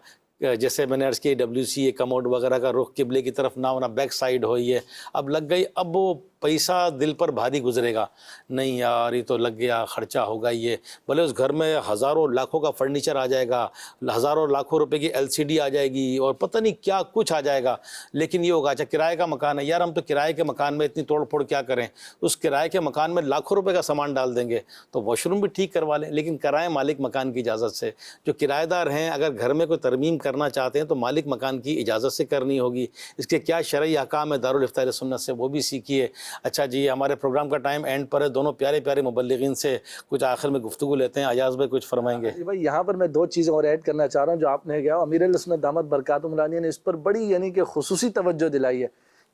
B: جیسے میں نے عرض کی WC کموڈ وغیرہ کا رخ قبلے کی طرف نہ ہونا، بیک سائیڈ ہو، یہ اب لگ گئی، اب وہ پیسہ دل پر بھاری گزرے گا، نہیں یار یہ تو لگ گیا، خرچہ ہوگا، یہ بھلے اس گھر میں ہزاروں لاکھوں کا فرنیچر آ جائے گا، ہزاروں لاکھوں روپے کی LCD آ جائے گی اور پتہ نہیں کیا کچھ آ جائے گا، لیکن یہ ہوگا اچھا کرائے کا مکان ہے، یار ہم تو کرائے کے مکان میں اتنی توڑ پھوڑ کیا کریں، اس کرائے کے مکان میں لاکھوں روپے کا سامان ڈال دیں گے تو واش روم بھی ٹھیک کروا لیں، لیکن کرائے مالک مکان کی اجازت سے۔ جو کرایہ دار ہیں اگر گھر میں کوئی ترمیم کرنا چاہتے ہیں تو مالک مکان کی اجازت سے کرنی ہوگی، اس کے کیا شرعی احکام ہے دارالفتہ اہل سنت سے وہ بھی سیکھیے۔ اچھا جی، ہمارے پروگرام کا ٹائم اینڈ پر ہے، دونوں پیارے پیارے مبلغین سے کچھ آخر میں گفتگو لیتے ہیں۔ ایاز بھائی کچھ فرمائیں گے؟
C: جی بھائی، یہاں پر میں دو چیزیں اور ایڈ کرنا چاہ رہا ہوں جو آپ نے کہا، امیر اہل سنت دامت برکاتہم العالیہ نے اس پر بڑی یعنی کہ خصوصی توجہ دلائی ہے۔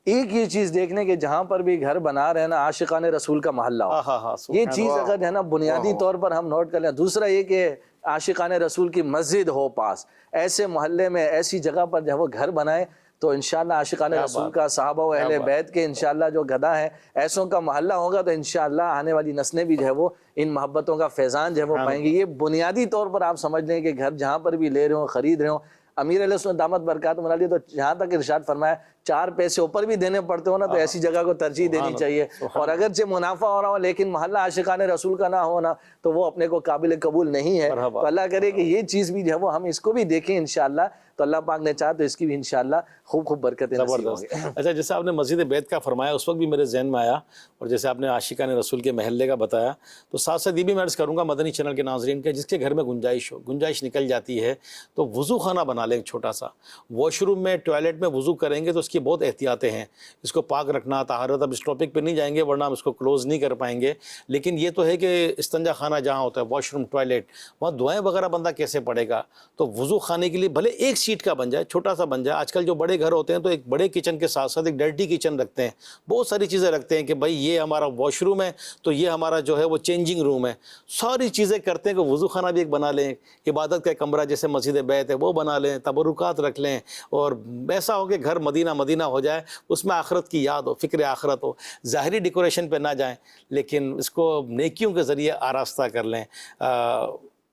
C: ایک یہ چیز دیکھنے کہ جہاں پر بھی گھر بنا رہے ہیں نا، عاشقان رسول کا محلہ ہو، یہ چیز اگر ہے نا بنیادی طور پر ہم نوٹ کر لیں۔ دوسرا یہ کہ عاشقان رسول کی مسجد ہو پاس، ایسے محلے میں ایسی جگہ پر جب وہ گھر بنائے تو انشاءاللہ عاشقان رسول کا، صحابہ و اہل بیت کے انشاءاللہ جو گدا ہے ایسوں کا محلہ ہوگا تو انشاءاللہ آنے والی نسلیں بھی جو ہے وہ ان محبتوں کا فیضان جو ہے وہ پائیں گے۔ یہ بنیادی طور پر آپ سمجھ لیں کہ گھر جہاں پر بھی لے رہے ہوں، خرید رہے ہوں، امیر علیہ السلام دامت برکاتہم العالیہ تو جہاں تک ارشاد فرمایا 4 پیسے اوپر بھی دینے پڑتے ہو نا تو ایسی جگہ کو ترجیح دینی چاہیے، اور اگرچہ منافع ہو رہا ہو لیکن محلہ عاشقان رسول کا نہ ہونا تو وہ اپنے کو قابل قبول نہیں ہے۔ تو اللہ کرے کہ یہ چیز بھی جو ہے وہ ہم اس کو بھی دیکھیں انشاءاللہ، تو اللہ پاک نے چاہا تو اس کی بھی انشاءاللہ خوب خوب برکتیں نصیب ہوں گی۔
B: اچھا، جیسے آپ نے مسجد بیت کا فرمایا اس وقت بھی میرے ذہن میں آیا، اور جیسے آپ نے عاشقان رسول کے محلے کا بتایا تو ساتھ ساتھ یہ بھی میں عرض کروں گا مدنی چینل کے ناظرین کے، جس کے گھر میں گنجائش نکل جاتی ہے تو وضو خانہ بنا لیں، چھوٹا سا واش روم میں، ٹوائلٹ میں وضو کریں گے تو اس کی بہت احتیاطیں ہیں، اس کو پاک رکھنا، طہارت۔ اب اس ٹاپک پہ نہیں جائیں گے ورنہ ہم اس کو کلوز نہیں کر پائیں گے، لیکن یہ تو ہے کہ استنجا خانہ جہاں ہوتا ہے، واش روم، ٹوائلٹ، وہاں دعائیں وغیرہ بندہ کیسے پڑھے گا؟ تو وضو خانے کے لیے بھلے ایک شیٹ کا بن جائے, چھوٹا سا بن جائے. آج کل جو بڑے گھر ہوتے ہیں تو ایک بڑے کچن کے ساتھ ساتھ ایک ڈرٹی کچن رکھتے ہیں, بہت ساری چیزیں رکھتے ہیں کہ بھائی یہ ہمارا واش روم ہے تو یہ ہمارا جو ہے وہ چینجنگ روم ہے. ساری چیزیں کرتے ہیں کہ وضو خانہ بھی ایک بنا لیں, عبادت کا کمرہ جیسے مسجد بیت ہے وہ بنا لیں, تبرکات رکھ لیں, اور ایسا ہو کہ گھر مدینہ مدینہ ہو جائے, اس میں آخرت کی یاد ہو, فکر آخرت ہو. ظاہری ڈیکوریشن پہ نہ جائیں لیکن اس کو نیکیوں کے ذریعے آراستہ کر لیں.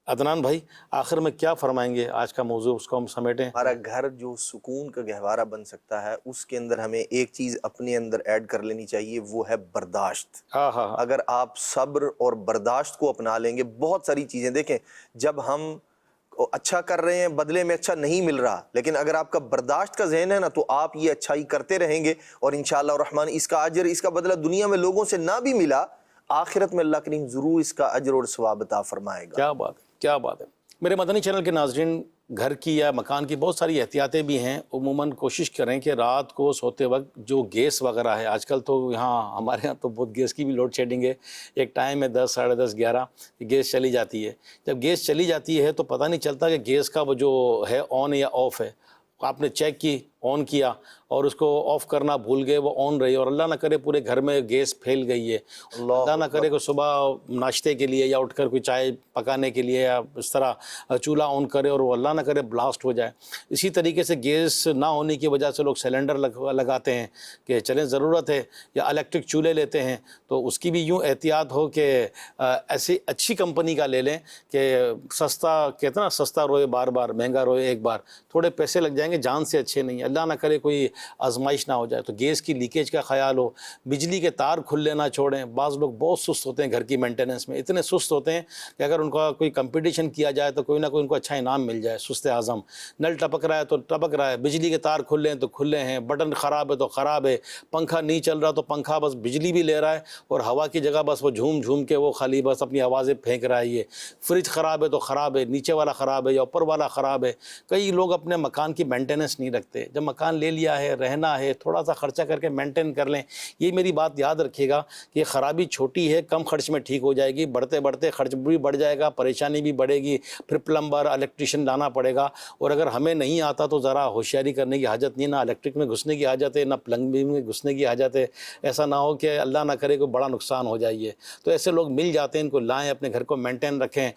B: عدنان بھائی آخر میں کیا فرمائیں گے؟ آج کا موضوع اس کو ہم سمیٹیں.
A: ہمارا گھر جو سکون کا گہوارہ بن سکتا ہے, اس کے اندر ہمیں ایک چیز اپنے اندر ایڈ کر لینی چاہیے, وہ ہے برداشت. اگر آپ صبر اور برداشت کو اپنا لیں گے, بہت ساری چیزیں دیکھیں, جب ہم اچھا کر رہے ہیں بدلے میں اچھا نہیں مل رہا, لیکن اگر آپ کا برداشت کا ذہن ہے نا تو آپ یہ اچھائی کرتے رہیں گے, اور انشاءاللہ الرحمن اس کا اجر, اس کا بدلہ دنیا میں لوگوں سے نہ بھی ملا, آخرت میں اللہ کریم ضرور اس کا اجر اور ثواب عطا فرمائے گا.
B: کیا بات ہے, کیا بات ہے. میرے مدنی چینل کے ناظرین, گھر کی یا مکان کی بہت ساری احتیاطیں بھی ہیں. عموماً کوشش کریں کہ رات کو سوتے وقت جو گیس وغیرہ ہے, آج کل تو یہاں ہمارے یہاں تو بہت گیس کی بھی لوڈ شیڈنگ ہے. ایک ٹائم ہے 10, 10:30, 11 گیس چلی جاتی ہے. جب گیس چلی جاتی ہے تو پتہ نہیں چلتا کہ گیس کا وہ جو ہے آن یا آف ہے. آپ نے چیک کی, آن کیا اور اس کو آف کرنا بھول گئے, وہ آن رہی, اور اللہ نہ کرے پورے گھر میں گیس پھیل گئی ہے. اللہ نہ کرے کہ صبح ناشتے کے لیے یا اٹھ کر کوئی چائے پکانے کے لیے یا اس طرح چولہا آن کرے اور وہ اللہ نہ کرے بلاسٹ ہو جائے. اسی طریقے سے گیس نہ ہونے کی وجہ سے لوگ سلنڈر لگاتے ہیں کہ چلیں ضرورت ہے, یا الیکٹرک چولہے لیتے ہیں, تو اس کی بھی یوں احتیاط ہو کہ ایسی اچھی کمپنی کا لے لیں کہ سستا, کہتے ہیں نا سستا روئے بار بار, مہنگا روئے ایک بار. تھوڑے پیسے لگ جائیں گے, جان سے اچھے نہیں. اللہ نہ کرے کوئی آزمائش نہ ہو جائے. تو گیس کی لیکیج کا خیال ہو, بجلی کے تار کھلے نہ چھوڑیں. بعض لوگ بہت سست ہوتے ہیں گھر کی مینٹیننس میں, اتنے سست ہوتے ہیں کہ اگر ان کا کوئی کمپٹیشن کیا جائے تو کوئی نہ کوئی ان کو اچھا انعام مل جائے. سست اعظم, نل ٹپک رہا ہے تو ٹپک رہا ہے, بجلی کے تار کھلے ہیں تو کھلے ہیں, بٹن خراب ہے تو خراب ہے, پنکھا نہیں چل رہا تو پنکھا بس بجلی بھی لے رہا ہے اور ہوا کی جگہ بس وہ جھوم جھوم کے وہ خالی بس اپنی آوازیں پھینک رہا ہے. یہ فریج خراب ہے تو خراب ہے, نیچے والا خراب ہے یا اوپر والا خراب ہے. کئی لوگ اپنے مکان کی مینٹیننس نہیں رکھتے. جب مکان لے لیا ہے, رہنا ہے, تھوڑا سا خرچہ کر کے مینٹین کر لیں. یہ میری بات یاد رکھیے گا کہ خرابی چھوٹی ہے, کم خرچ میں ٹھیک ہو جائے گی. بڑھتے بڑھتے خرچ بھی بڑھ جائے گا, پریشانی بھی بڑھے گی, پھر پلمبر الیکٹریشین لانا پڑے گا. اور اگر ہمیں نہیں آتا تو ذرا ہوشیاری کرنے کی حاجت نہیں, نہ الیکٹرک میں گھسنے کی حاجت ہے, نہ پلمبنگ میں گھسنے کی حاجت ہے. ایسا نہ ہو کہ اللہ نہ کرے کوئی بڑا نقصان ہو جائے. تو ایسے لوگ مل جاتے ہیں, ان کو لائیں, اپنے گھر کو مینٹین رکھیں.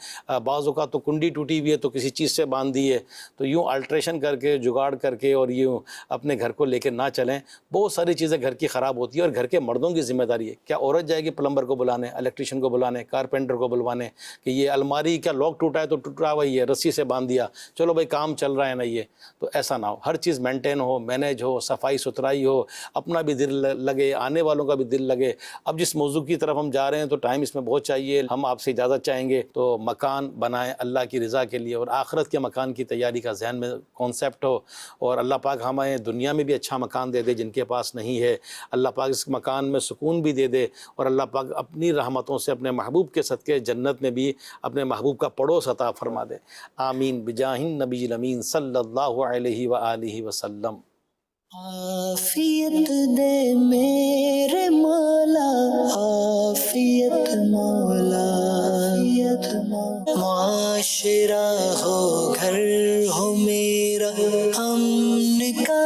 B: بعض اوقات تو کنڈی ٹوٹی ہوئی ہے تو کسی چیز سے باندھ دی ہے, تو یوں الٹریشن کر کے جگاڑ کر کے اور یوں اپنے گھر کو لے کے نہ چلیں. بہت ساری چیزیں گھر کی خراب ہوتی ہے اور گھر کے مردوں کی ذمہ داری ہے. کیا عورت جائے گی پلمبر کو بلانے, الیکٹریشین کو بلانے, کارپینٹر کو بلوانے کہ یہ الماری کیا لاک ٹوٹا ہے تو ٹوٹا وہی ہے, رسی سے باندھ دیا, چلو بھائی کام چل رہا ہے نا. یہ تو ایسا نہ ہو. ہر چیز مینٹین ہو, مینیج ہو, صفائی ستھرائی ہو, اپنا بھی دل لگے, آنے والوں کا بھی دل لگے. اب جس موضوع کی طرف ہم جا رہے ہیں تو ٹائم اس میں بہت چاہیے. ہم آپ سے اجازت چاہیں گے تو مکان بنائیں اللہ کی رضا کے لیے, اور آخرت کے مکان کی تیاری کا ذہن میں کانسیپٹ ہو, اور اللہ پاک ہمیں دنیا میں بھی اچھا مکان دے دے جن کے پاس نہیں ہے. اللہ پاک اس مکان میں سکون بھی دے دے, اور اللہ پاک اپنی رحمتوں سے اپنے محبوب کے صدقے جنت میں بھی اپنے محبوب کا پڑوس عطا فرما دے. آمین بجاہ النبی الامین صلی اللہ علیہ وآلہ وسلم.
G: عافیت دے میرے مولا, عافیت مولا, معاشرہ ہو, گھر ہو میرا, امن کا